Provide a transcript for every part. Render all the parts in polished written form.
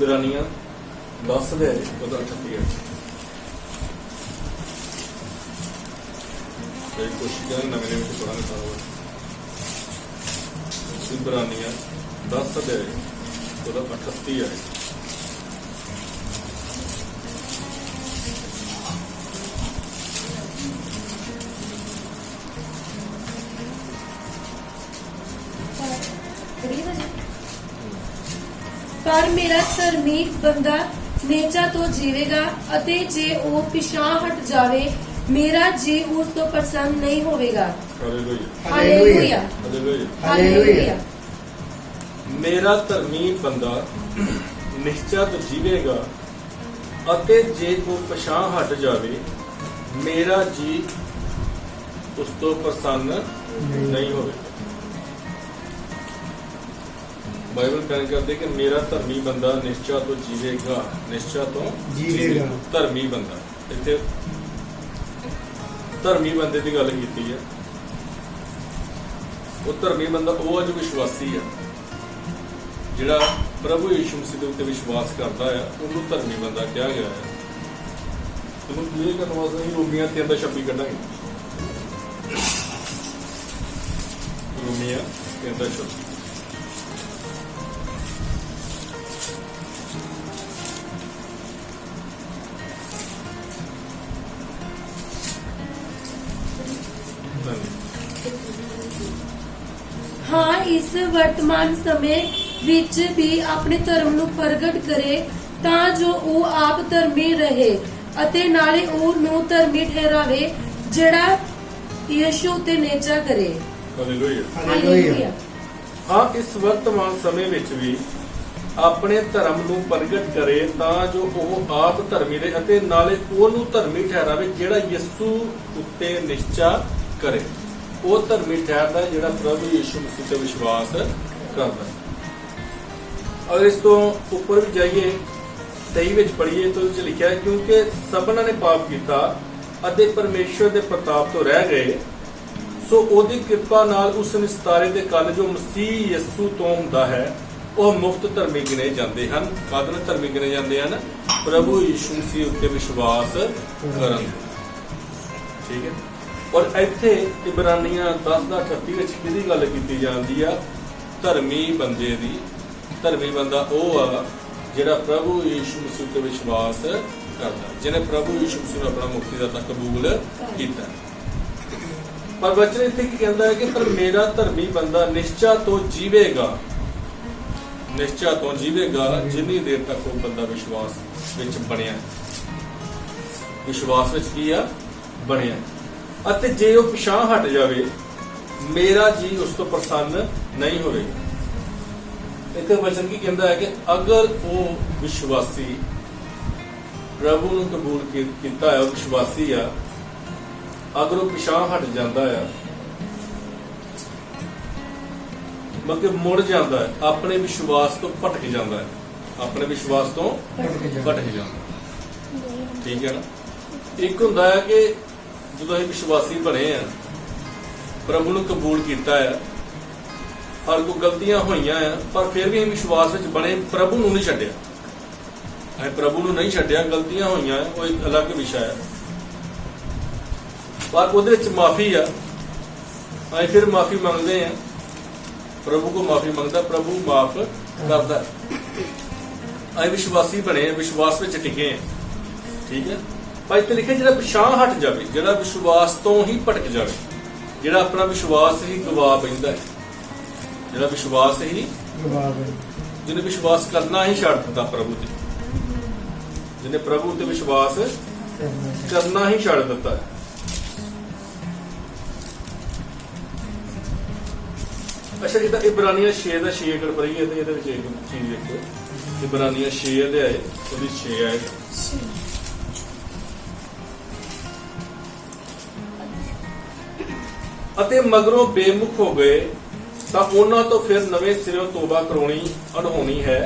इब्रानियां 10 अध्याय 38 कोशिश करें नवे नवे पढ़ाने सारा इब्रानियां 10 अध्याय 38 है। पर मेरा धर्मी बंदा नेचा तो जीवेगा अते जे ओ पिछां हट जावे मेरा जी उस तो प्रसन्न नहीं होवेगा। Hallelujah hallelujah. मेरा धर्मी बंदा निश्चय तो जीवेगा अते जे को पिछां हट जावे मेरा जी उस तो प्रसन्न नहीं होवेगा। बाइबल बयान करते कि मेरा धर्मी बंदा निश्चय तो जीवेगा, निश्चय तो जीवेगा। धर्मी बंदा इत्थे धर्मी बंदे की गल की है। वो धर्मी बंदा वो जो विश्वासी है जिहड़ा प्रभु यीशु मसीह दे उत्ते विश्वास करता है उन्होंने धर्मी बंदा कहा गया है। तुहानूं क्लीयर करने वास्ते रोमिया 3:26 कढांगे। रोमिया 3:26 हाँ इस वर्तमान समय विच भी अपने धर्म नूं प्रगट करे तां जो ओ आप धर्मी रहे अते नाले ओ नूं धर्मी ठहरावे जिहड़ा यीशु ते नेचा करे। हालेलुया। हाँ इस वर्तमान समय विच भी अपने धर्म नूं प्रगट करे तां जो ओ आप धर्मी रहे अते नाले ओ नूं धर्मी ठहरावे जिहड़ा यीशु उत्ते निश्चा करे। वो धर्मी ठहरदा है जिहड़ा प्रभु यीशु मसीह ते विश्वास करदा है। और इस तो ऊपर भी जाइए 23 विच पढ़िए तो इस लिखा है क्योंकि सबना ने पाप किया अते परमेश्वर के प्रताप तो रह गए सो ओदी कृपा नाल उस निस्तारे दे कल जो मसीह यीशु तो हुंदा है वह मुफ्त धर्मी गिने जाते हैं। कादर धर्मी गिने जाते हैं प्रभु यीशु मसीह उत्ते विश्वास करन। ठीक है। और इत्थे इब्रानियां 10:38 विच किहदी गल कीती जांदी आ धर्मी बंदे दी। धर्मी बंदा ओह आ जिहड़ा प्रभु यीशु मसीह ते विश्वास करदा जिन्हें प्रभु यीशु मसीह नूं अपना मुक्तिदाता कबूल कीता। पर वचन इत्थे की कहंदा है कि पर मेरा धर्मी बंदा निश्चय तो जीवेगा, निश्चय तो जीवेगा जिन्नी देर तक वो बंदा विश्वास विच बनिया, विश्वास विच की आ बनिया। अते जे वो पिछां हट जावे मेरा जी उस तो प्रसन्न नहीं होवेगा। इत्थे वचन की कहंदा है कि अगर वो विश्वासी प्रभु नूं कबूल कीता है विश्वासी आ अगर वो पिछां हट जांदा है मतलब मुड़ जाता है अपने विश्वास तो भटक जाता है, अपने विश्वास तो भटक जाता। ठीक है ना। एक हुंदा है कि जो असीं विश्वासी बने हैं प्रभु नूं कबूल किया है और कोई गलतियां होईयां है पर फिर भी विश्वास विच बने प्रभु नूं नहीं छड्डिया, असीं प्रभु नूं नहीं छड्डिया, गलतियां होईयां है वो एक अलग विषय है पर उहदे विच माफी आ असीं फिर माफी मंगदे हैं प्रभु को माफी मंगदा प्रभु माफ करदा। असीं विश्वासी बने विश्वास विच टिके हैं। ठीक है। पर इत्थे लिखिਆ जिहड़ा पिछां हट जावे जिहड़ा विश्वास तो ही भटक जावे जिहड़ा अपना विश्वास ही गवा बैंदा है जिहड़ा विश्वास ही जिन्हें विश्वास करना ही छड्ड दित्ता प्रभु ते जिन्हें प्रभु ते विश्वास करना ही छड्ड दित्ता है। अच्छा जिद्दां इब्रानियां 6:6 अगर पढ़ीए तो ये एक चीज देखो इब्रानियां 6 अध्याय 6 आयत ਅਤੇ ਮਗਰੋਂ ਬੇਮੁਖ ਹੋ ਗਏ ਤਾਂ ਉਹਨਾਂ ਤੋਂ ਫਿਰ ਨਵੇਂ ਸਿਰੋਂ ਤੋਬਾ ਕਰਾਉਣੀ ਅਣਹੋਣੀ ਹੈ।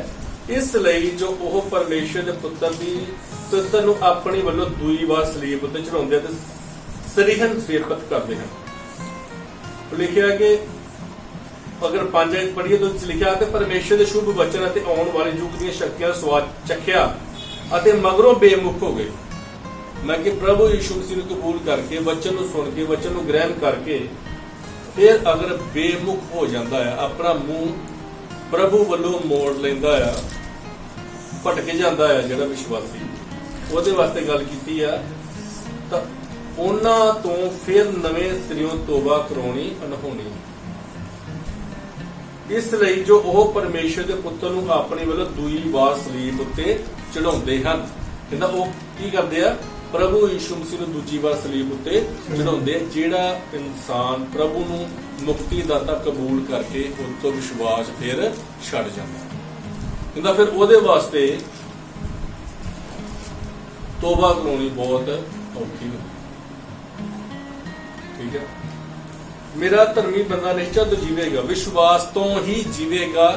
ਇਸ ਲਈ ਜੋ ਉਹ ਪਰਮੇਸ਼ਰ ਦੇ ਪੁੱਤਰ ਨੂੰ ਆਪਣੀ ਵੱਲੋਂ ਦੂਈ ਵਾਰ ਸਲੀਬ ਉੱਤੇ ਚੜਾਉਂਦੇ ਤੇ ਸਰੀਹਨ ਸੇਪਤ ਕਰਦੇ ਹਨ। ਲਿਖਿਆ ਕਿ ਅਗਰ 5 ਆਇਤ ਪੜ੍ਹੀਏ ਤਾਂ ਉਸ 'ਚ ਲਿਖਿਆ ਤੇ ਪਰਮੇਸ਼ਰ ਦੇ ਸ਼ੁਭ ਵਚਨ ਅਤੇ ਆਉਣ ਵਾਲੇ ਯੁੱਗ ਦੀਆਂ ਸ਼ਕਤੀਆਂ ਦਾ ਸਵਾਦ ਚੱਖਿਆ ਅਤੇ ਮਗਰੋਂ ਬੇਮੁਖ ਹੋ ਗਏ। ਮੈਂ ਕਿ ਪ੍ਰਭੂ ਯਿਸੂ ਮਸੀਹ ਨੂੰ ਕਬੂਲ ਕਰਕੇ, ਵਚਨ ਨੂੰ ਸੁਣ ਕੇ, ਵਚਨ ਨੂੰ ਗ੍ਰਹਿਣ ਕਰਕੇ ਫਿਰ ਅਗਰ ਬੇਮੁਖ ਹੋ ਜਾਂਦਾ ਹੈ, ਆਪਣਾ ਮੂੰਹ ਪ੍ਰਭੂ ਵੱਲੋਂ ਮੋੜ ਲੈਂਦਾ ਆ, ਭਟਕ ਜਾਂਦਾ ਹੈ ਜਿਹੜਾ ਵਿਸ਼ਵਾਸੀ, ਉਹਦੇ ਵਾਸਤੇ ਗੱਲ ਕੀਤੀ ਆ, ਤਾਂ ਉਹਨਾਂ ਤੋਂ ਫਿਰ ਨਵੇਂ ਸਿਰਿਓਂ ਤੋਬਾ ਕਰਾਉਣੀ ਅਨਹੋਣੀ। ਇਸ ਲਈ ਜੋ ਉਹ ਪਰਮੇਸ਼ਰ ਦੇ ਪੁੱਤਰ ਨੂੰ ਆਪਣੇ ਵੱਲੋਂ ਦੂਈ ਵਾਰ ਸਲੀਬ ਉੱਤੇ ਚੜਾਉਂਦੇ ਹਨ, ਕਹਿੰਦਾ ਉਹ ਕੀ ਕਰਦੇ ਆ, ਪ੍ਰਭੂ ਯਿਸੂ ਮਸੀਹ ਨੂੰ ਦੂਜੀ ਵਾਰ ਸਲੀਬ ਉੱਤੇ ਚੜਾਉਂਦੇ। ਜਿਹੜਾ ਇਨਸਾਨ ਪ੍ਰਭੂ ਨੂੰ ਮੁਕਤੀ ਦਾਤਾ ਕਬੂਲ ਕਰਕੇ ਉਸ ਤੋਂ ਵਿਸ਼ਵਾਸ ਫਿਰ ਛੱਡ ਜਾਂਦਾ, ਕਹਿੰਦਾ ਫਿਰ ਉਹਦੇ ਵਾਸਤੇ ਤੋਬਾ ਕਰਾਉਣੀ ਬਹੁਤ ਔਖੀ ਹੈ। ਠੀਕ ਹੈ, ਮੇਰਾ ਧਰਮੀ ਬੰਦਾ ਨਿਸ਼ਚੈ ਤੋਂ ਜੀਵੇਗਾ, ਵਿਸ਼ਵਾਸ ਤੋਂ ਹੀ ਜੀਵੇਗਾ।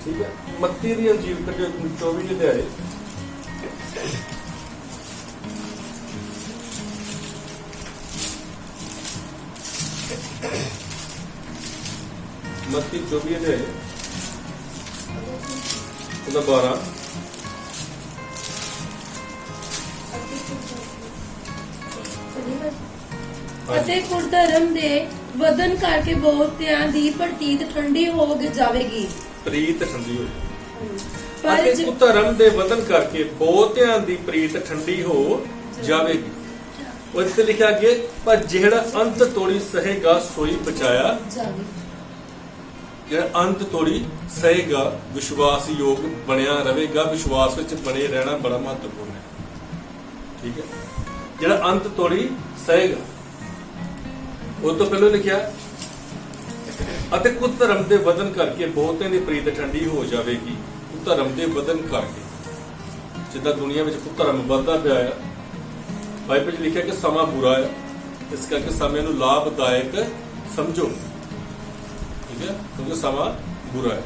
ਠੀਕ ਹੈ, ਮੱਤੀ ਦੀ ਅੰਜੀਲ ਕੱਢਿਓ 24 ਅਧਿਆਏ, ਮੱਤੀ 24 ਅਧਿਆਏ ਉਹਦਾ 12 ਅਤੇ ਕੁਧਰਮ ਦੇ ਵਧਨ ਕਰਕੇ ਬਹੁਤਿਆਂ ਦੀ ਪ੍ਰਤੀਤ ਠੰਡੀ ਹੋ ਜਾਵੇਗੀ। ਪ੍ਰੀਤ ਠੰਡੀ ਹੋ ਪਰ ਅਤੇ ਕੁਧਰਮ ਦੇ ਵਧਨ ਕਰਕੇ ਬਹੁਤਿਆਂ ਦੀ ਪ੍ਰੀਤ ਠੰਡੀ ਹੋ ਜਾਵੇਗੀ। ਉਸ ਤੇ ਲਿਖਿਆ ਕਿ ਪਰ ਜਿਹੜਾ ਅੰਤ ਤੋੜੀ ਸਹੇਗਾ ਸੋਈ ਬਚਾਇਆ ਜਾਵੇਗੀ। ਜਿਹੜਾ ਅੰਤ ਤੋੜੀ ਸਹੇਗਾ, ਵਿਸ਼ਵਾਸ ਯੋਗ ਬਣਿਆ ਰਹੇਗਾ। ਵਿਸ਼ਵਾਸ ਵਿੱਚ ਬਣੇ ਰਹਿਣਾ ਬੜਾ ਮਹੱਤਵਪੂਰਨ ਹੈ। ਠੀਕ ਹੈ, ਜਿਹੜਾ ਅੰਤ ਤੋੜੀ ਸਹੇਗਾ, ਉਹ ਤੋਂ ਪਹਿਲਾਂ ਲਿਖਿਆ ਅਤੇ ਕੁਧਰਮ ਦੇ ਵਧਨ ਕਰਕੇ ਬਹੁਤਿਆਂ ਦੀ ਪ੍ਰੀਤ ਠੰਡੀ ਹੋ ਜਾਵੇਗੀ। ਕੁਧਰਮ ਦੇ ਵਧਨ ਕਰਕੇ, ਜਿੱਦਾਂ ਦੁਨੀਆ ਵਿੱਚ ਕੁਧਰਮ ਵੱਧਦਾ ਪਿਆ ਹੈ, ਬਾਈਬਲ ਵਿੱਚ ਲਿਖਿਆ ਕਿ ਸਮਾਂ ਬੁਰਾ ਹੈ, ਇਸ ਕਰਕੇ ਸਮੇਂ ਨੂੰ ਲਾਭਦਾਇਕ ਸਮਝੋ। ਠੀਕ ਹੈ, ਕਿਉਂਕਿ ਸਮਾਂ ਬੁਰਾ ਹੈ।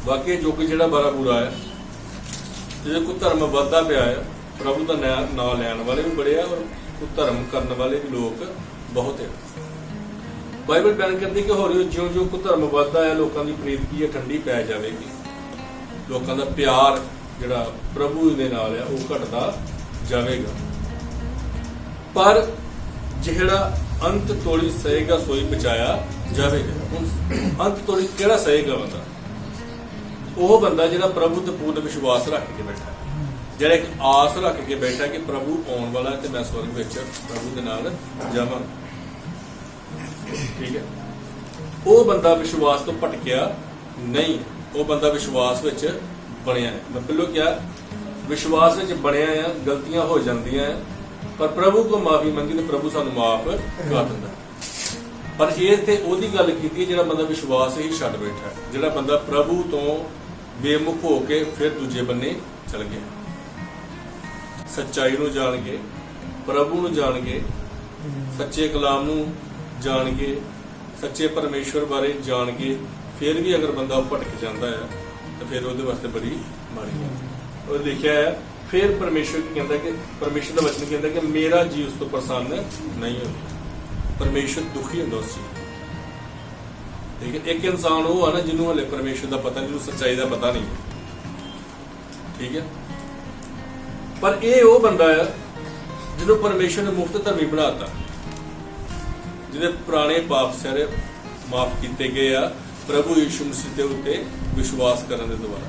ਵਾਕਈ ਜੋ ਕਿ ਜਿਹੜਾ ਬੜਾ ਬੁਰਾ ਹੈ, ਜਿਹਦੇ ਕੁਧਰਮ ਵੱਧਦਾ ਪਿਆ ਹੈ, ਪ੍ਰਭੂ ਦਾ ਨਾਂ ਲੈਣ ਵਾਲੇ ਵੀ ਬੜੇ ਆ ਔਰ ਕੁਧਰਮ ਕਰਨ ਵਾਲੇ ਵੀ ਲੋਕ ਬਹੁਤ ਹੈ। ਬਾਈਬਲ ਬਿਆਨ ਕਰਦੀ ਕਿ ਹੌਲੀ ਜਿਉਂ-ਜਿਉਂ ਕੁਧਰਮ ਵੱਧਦਾ ਹੈ, ਲੋਕਾਂ ਦੀ ਪ੍ਰੀਤ ਕੀ ਹੈ, ਠੰਡੀ ਪੈ ਜਾਵੇਗੀ। ਲੋਕਾਂ ਦਾ ਪਿਆਰ ਜਿਹੜਾ ਪ੍ਰਭੂ ਦੇ ਨਾਲ ਹੈ ਉਹ ਘਟਦਾ ਜਾਵੇਗਾ। ਪਰ ਜਿਹੜਾ ਅੰਤ ਤੋੜੀ ਸਹੇਗਾ ਸੋਈ ਬਚਾਇਆ ਜਾਵੇਗਾ। ਹੁਣ ਅੰਤ ਤੋੜੀ ਕਿਹੜਾ ਸਹੇਗਾ ਬੰਦਾ? ਉਹ ਬੰਦਾ ਜਿਹੜਾ ਪ੍ਰਭੂ ਤੇ ਪੂਰਨ ਵਿਸ਼ਵਾਸ ਰੱਖ ਕੇ ਬੈਠਾ, ਜਿਹੜਾ ਇੱਕ ਆਸ ਰੱਖ ਕੇ ਬੈਠਾ ਕਿ ਪ੍ਰਭੂ ਆਉਣ ਵਾਲਾ ਤੇ ਮੈਂ ਸਵਰਗ ਵਿੱਚ ਪ੍ਰਭੂ ਦੇ ਨਾਲ ਜਾਵਾਂ। ਠੀਕ ਹੈ, ਉਹ ਬੰਦਾ ਵਿਸ਼ਵਾਸ ਤੋਂ ਭਟਕਿਆ ਨਹੀਂ, ਉਹ ਬੰਦਾ ਵਿਸ਼ਵਾਸ ਵਿੱਚ ਬਣਿਆ ਹੈ। ਮੈਂ ਪਹਿਲਾਂ ਕਿਹਾ ਵਿਸ਼ਵਾਸ ਵਿੱਚ ਬਣਿਆ ਆ, ਗਲਤੀਆਂ ਹੋ ਜਾਂਦੀਆਂ ਹੈ, ਪਰ ਪ੍ਰਭੂ ਕੋ ਮਾਫੀ ਮੰਗੀ ਤੇ ਪ੍ਰਭੂ ਸਾਨੂੰ ਮਾਫ ਕਰ ਦਿੰਦਾ। ਪਰ ਇਹ ਤੇ ਉਹਦੀ ਗੱਲ ਕੀਤੀ ਜਿਹੜਾ ਬੰਦਾ ਵਿਸ਼ਵਾਸ ਹੀ ਛੱਡ ਬੈਠਾ, ਜਿਹੜਾ ਬੰਦਾ ਪ੍ਰਭੂ ਤੋਂ ਬੇਮੁਖ ਹੋ ਕੇ ਫਿਰ ਦੂਜੇ ਬੰਨੇ ਚਲ ਗਿਆ। ਸੱਚਾਈ ਨੂੰ ਜਾਣ ਕੇ, ਪ੍ਰਭੂ ਨੂੰ ਜਾਣ ਕੇ, ਸੱਚੇ ਕਲਾਮ ਨੂੰ ਜਾਣ ਕੇ, ਸੱਚੇ ਪਰਮੇਸ਼ਵਰ ਬਾਰੇ ਜਾਣ ਕੇ ਫਿਰ ਵੀ ਅਗਰ ਬੰਦਾ ਭਟਕ ਜਾਂਦਾ ਹੈ ਤਾਂ ਫਿਰ ਉਹਦੇ ਵਾਸਤੇ ਬੜੀ ਮਾੜੀ ਹੈ। ਉਹ ਲਿਖਿਆ ਹੈ ਫਿਰ ਪਰਮੇਸ਼ਵਰ ਕੀ ਕਹਿੰਦਾ ਕਿ ਪਰਮੇਸ਼ਵਰ ਦਾ ਵਚਨ ਕਹਿੰਦਾ ਕਿ ਮੇਰਾ ਜੀ ਉਸ ਤੋਂ ਪ੍ਰਸੰਨ ਨਹੀਂ ਹੁੰਦਾ। ਪਰਮੇਸ਼ਵਰ ਦੁਖੀ ਹੁੰਦਾ ਉਸ ਚੀਜ਼। ਠੀਕ ਹੈ, ਇੱਕ ਇਨਸਾਨ ਉਹ ਆ ਨਾ ਜਿਹਨੂੰ ਹਲੇ ਪਰਮੇਸ਼ਵਰ ਦਾ ਪਤਾ, ਜਿਹਨੂੰ ਸੱਚਾਈ ਦਾ ਪਤਾ ਨਹੀਂ। ਠੀਕ ਹੈ, ਪਰ ਇਹ ਉਹ ਬੰਦਾ ਆ ਜਿਹਨੂੰ ਪਰਮੇਸ਼ਵਰ ਨੇ ਮੁਫਤ ਧਰਮੀ ਬਣਾਤਾ, ਜਿਹਦੇ ਪੁਰਾਣੇ ਪਾਪ ਸਾਰੇ ਮਾਫ ਕੀਤੇ ਗਏ ਆ ਪ੍ਰਭੂ ਯਿਸੂ ਮਸੀਹ ਦੇ ਉੱਤੇ ਵਿਸ਼ਵਾਸ ਕਰਨ ਦੇ ਦੁਆਰਾ।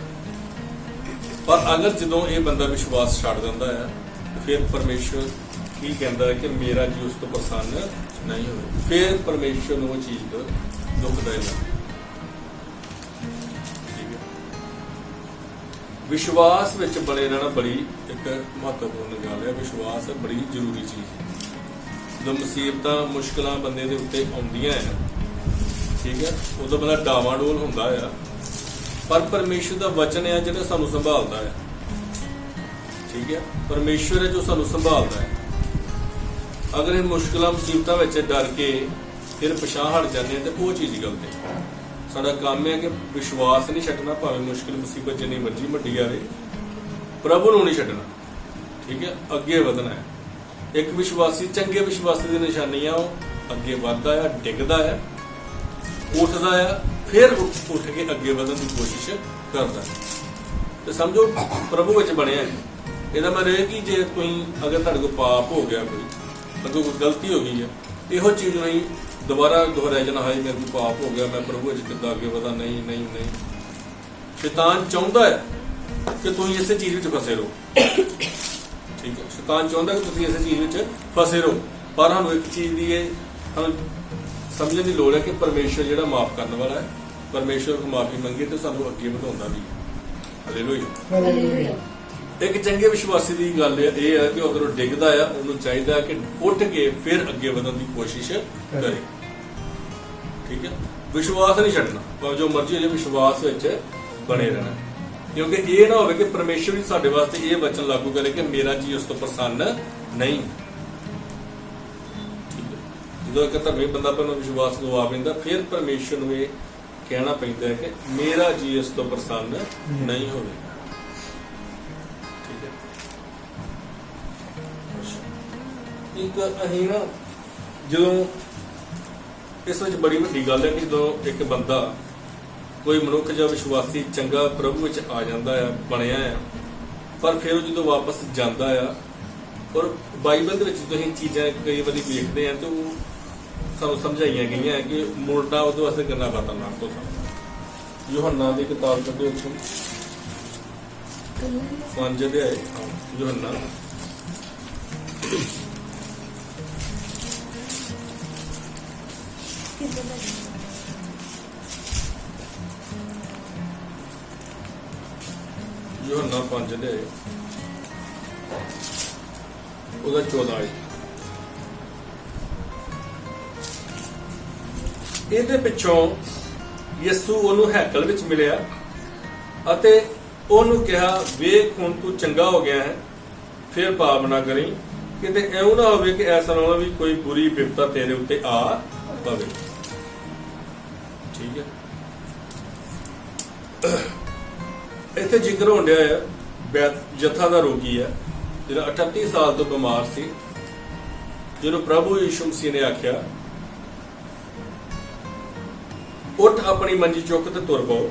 ਪਰ ਅਗਰ ਜਦੋਂ ਇਹ ਬੰਦਾ ਵਿਸ਼ਵਾਸ ਛੱਡ ਦਿੰਦਾ ਹੈ ਫਿਰ ਪਰਮੇਸ਼ਵਰ ਕੀ ਕਹਿੰਦਾ ਹੈ ਕਿ ਮੇਰਾ ਜੀ ਉਸ ਤੋਂ ਪ੍ਰਸੰਨ ਨਹੀਂ ਹੋਇਆ। ਫਿਰ ਪਰਮੇਸ਼ਵਰ ਨੂੰ ਉਹ ਚੀਜ਼ ਦੁਖਦਾਈ ਲੱਗਦੀ। ਠੀਕ ਹੈ, ਵਿਸ਼ਵਾਸ ਵਿੱਚ ਬਣੇ ਰਹਿਣਾ ਬੜੀ ਇੱਕ ਮਹੱਤਵਪੂਰਨ ਗੱਲ ਹੈ। ਵਿਸ਼ਵਾਸ ਬੜੀ ਜ਼ਰੂਰੀ ਚੀਜ਼ ਹੈ। ਜਦੋਂ ਮੁਸੀਬਤਾਂ ਮੁਸ਼ਕਲਾਂ ਬੰਦੇ ਦੇ ਉੱਤੇ ਆਉਂਦੀਆਂ ਹੈ, ਠੀਕ ਹੈ, ਉਦੋਂ ਬੰਦਾ ਡਾਵਾਂਡੋਲ ਹੁੰਦਾ ਆ, ਪਰ ਪਰਮੇਸ਼ਵਰ ਦਾ ਵਚਨ ਹੈ ਜਿਹੜਾ ਸਾਨੂੰ ਸੰਭਾਲਦਾ ਹੈ। ਠੀਕ ਹੈ, ਪਰਮੇਸ਼ਵਰ ਹੈ ਜੋ ਸਾਨੂੰ ਸੰਭਾਲਦਾ ਹੈ। ਅਗਰ ਇਹ ਮੁਸ਼ਕਲਾਂ ਮੁਸੀਬਤਾਂ ਵਿੱਚ ਡਰ ਕੇ ਫਿਰ ਪਿਛਾਂਹ ਹਟ ਜਾਂਦੇ ਹਾਂ ਤੇ ਉਹ ਚੀਜ਼ ਗਲਤ ਹੈ। ਸਾਡਾ ਕੰਮ ਹੈ ਕਿ ਵਿਸ਼ਵਾਸ ਨਹੀਂ ਛੱਡਣਾ, ਭਾਵੇਂ ਮੁਸ਼ਕਿਲ ਮੁਸੀਬਤ ਜਿੰਨੀ ਮਰਜ਼ੀ ਵੱਡੀ ਆਵੇ, ਪ੍ਰਭੂ ਨੂੰ ਨਹੀਂ ਛੱਡਣਾ। ਠੀਕ ਹੈ, ਅੱਗੇ ਵਧਣਾ ਹੈ। ਇੱਕ ਵਿਸ਼ਵਾਸੀ, ਚੰਗੇ ਵਿਸ਼ਵਾਸੀ ਦੀ ਨਿਸ਼ਾਨੀ ਆ ਉਹ ਅੱਗੇ ਵੱਧਦਾ ਹੈ, ਡਿੱਗਦਾ ਹੈ, ਉੱਠਦਾ ਆ, ਫਿਰ ਉੱਠ ਕੇ ਅੱਗੇ ਵਧਣ ਦੀ ਕੋਸ਼ਿਸ਼ ਕਰਦਾ। ਤੇ ਸਮਝੋ ਪ੍ਰਭੂ ਵਿੱਚ ਬਣਿਆ ਹੈ। ਇਹਦਾ ਮਤਲਬ ਇਹ ਕਿ ਜੇ ਤੁਸੀਂ ਅਗਰ ਤੁਹਾਡੇ ਕੋਲ ਪਾਪ ਹੋ ਗਿਆ, ਕੋਈ ਗਲਤੀ ਹੋ ਗਈ ਹੈ, ਇਹੋ ਚੀਜ਼ ਨਹੀਂ ਦੁਬਾਰਾ ਦੁਹਰਾਇਆ ਜਾਣਾ, ਹਾਏ ਮੇਰੇ ਕੋਲ ਪਾਪ ਹੋ ਗਿਆ, ਮੈਂ ਪ੍ਰਭੂ ਵਿੱਚ ਕਿੱਦਾਂ ਅੱਗੇ ਵਧਾਂ। ਨਹੀਂ ਨਹੀਂ ਨਹੀਂ, ਸ਼ੈਤਾਨ ਚਾਹੁੰਦਾ ਹੈ ਕਿ ਤੁਸੀਂ ਇਸੇ ਚੀਜ਼ ਵਿੱਚ ਫਸੇ ਰਹੋ। ਠੀਕ ਹੈ, ਸ਼ੈਤਾਨ ਚਾਹੁੰਦਾ ਕਿ ਤੁਸੀਂ ਇਸੇ ਚੀਜ਼ ਵਿੱਚ ਫਸੇ ਰਹੋ। ਪਰ ਸਾਨੂੰ ਇੱਕ ਚੀਜ਼ ਦੀ ਇਹ ਸਾਨੂੰ ਸਮਝਣ ਦੀ ਲੋੜ ਹੈ ਕਿ ਪਰਮੇਸ਼ਰ ਜਿਹੜਾ ਮਾਫ ਕਰਨ ਵਾਲਾ ਹੈ, ਪਰਮੇਸ਼ਰ ਕੋਲ ਮਾਫੀ ਮੰਗੇ ਤੇ ਸਾਨੂੰ ਅੱਗੇ ਵਧਾਉਂਦਾ ਵੀ ਹੈ। ਹਾਲੇਲੂਇਆ। ਇੱਕ ਚੰਗੇ ਵਿਸ਼ਵਾਸੀ ਦੀ ਗੱਲ ਇਹ ਹੈ ਕਿ ਅਗਰ ਉਹ ਡਿੱਗਦਾ ਆ, ਉਹਨੂੰ ਚਾਹੀਦਾ ਕਿ ਉੱਠ ਕੇ ਫਿਰ ਅੱਗੇ ਵਧਣ ਦੀ ਕੋਸ਼ਿਸ਼ ਕਰੇ। ਠੀਕ ਹੈ, ਵਿਸ਼ਵਾਸ ਨਹੀਂ ਛੱਡਣਾ, ਭਾਵੇਂ ਜੋ ਮਰਜ਼ੀ ਹੋ ਜਾਏ, ਵਿਸ਼ਵਾਸ ਵਿੱਚ ਬਣੇ ਰਹਿਣਾ। ਕਿਉਂਕਿ ਇਹ ਨਾ ਹੋਵੇ ਕਿ ਪਰਮੇਸ਼ਰ ਵੀ ਸਾਡੇ ਵਾਸਤੇ ਇਹ ਵਚਨ ਲਾਗੂ ਕਰੇ ਕਿ ਮੇਰਾ ਜੀ ਉਸ ਤੋਂ ਪ੍ਰਸੰਨ ਨਹੀਂ। ਠੀਕ ਹੈ, ਜਦੋਂ ਇੱਕ ਧਰਮੀ ਬੰਦਾ ਪਹਿਲਾਂ ਵਿਸ਼ਵਾਸ ਗਵਾ ਪੈਂਦਾ, ਫਿਰ ਪਰਮੇਸ਼ਰ ਨੂੰ ਇਹ ਕਹਿਣਾ ਪੈਂਦਾ ਹੈ ਕਿ ਮੇਰਾ ਜੀ ਇਸ ਤੋਂ ਪ੍ਰਸੰਨ ਨਹੀਂ ਹੋਵੇ। ਠੀਕ ਹੈ, ਇੱਕ ਅਸੀਂ ਨਾ ਜਦੋਂ ਇਸ ਵਿੱਚ ਬੜੀ ਵੱਡੀ ਗੱਲ ਹੈ ਕਿ ਜਦੋਂ ਇੱਕ ਬੰਦਾ, ਕੋਈ ਮਨੁੱਖ ਜਾਂ ਵਿਸ਼ਵਾਸੀ ਚੰਗਾ ਪ੍ਰਭੂ ਵਿੱਚ ਆ ਜਾਂਦਾ ਆ, ਬਣਿਆ ਆ, ਪਰ ਫਿਰ ਉਹ ਜਦੋਂ ਵਾਪਸ ਜਾਂਦਾ ਆ, ਔਰ ਬਾਈਬਲ ਦੇ ਵਿੱਚ ਤੁਸੀਂ ਚੀਜ਼ਾਂ ਕਈ ਵਾਰੀ ਵੇਖਦੇ ਆ ਤੇ ਉਹ ਸਾਨੂੰ ਸਮਝਾਈਆਂ ਗਈਆਂ ਕਿ ਮੁਰਦਾ ਉਹਦੇ ਵਾਸਤੇ ਕਿੰਨਾ ਖਤਰਨਾਕ ਹੋ ਸਕਦਾ। ਯੋਹੰਨਾ ਦੀ ਕਿਤਾਬ ਕੱਢੋ ਉੱਥੋਂ 5 ਅਧਿਆਏ, ਯੋਹੰਨਾ ਯੋਹੰਨਾ 5 ਅਧਿਆਏ ਉਹਦਾ 14 ਆਇਤ। ਇਹਦੇ ਪਿੱਛੋਂ ਯਿਸੂ ਉਹਨੂੰ ਹੈਕਲ ਵਿੱਚ ਮਿਲਿਆ ਅਤੇ ਉਹਨੂੰ ਕਿਹਾ, ਵੇਖ ਹੁਣ ਤੂੰ ਚੰਗਾ ਹੋ ਗਿਆ ਹੈ, ਫਿਰ ਪਾਪ ਨਾ ਕਰੀਂ, ਕਿਤੇ ਐਉਂ ਨਾ ਹੋਵੇ ਕਿ ਐਸਾ ਨਾ ਵੀ ਕੋਈ ਬੁਰੀ ਬਿਪਤਾ ਤੇਰੇ ਉੱਤੇ ਆ ਪਵੇ। ਠੀਕ ਹੈ, ਇੱਥੇ ਜ਼ਿਕਰ ਹੋਣ ਡਿਆ ਹੈ ਜਥਾ ਦਾ ਰੋਗੀ ਹੈ, ਜਿਹੜਾ 38 ਸਾਲ ਤੋਂ ਬਿਮਾਰ ਸੀ, ਜਿਹਨੂੰ ਪ੍ਰਭੂ ਯਿਸੂ ਮਸੀਹ ਨੇ ਆਖਿਆ, ਉੱਠ ਆਪਣੀ ਮੰਜੀ ਚੁੱਕ ਤੇ ਤੁਰ ਪਓ,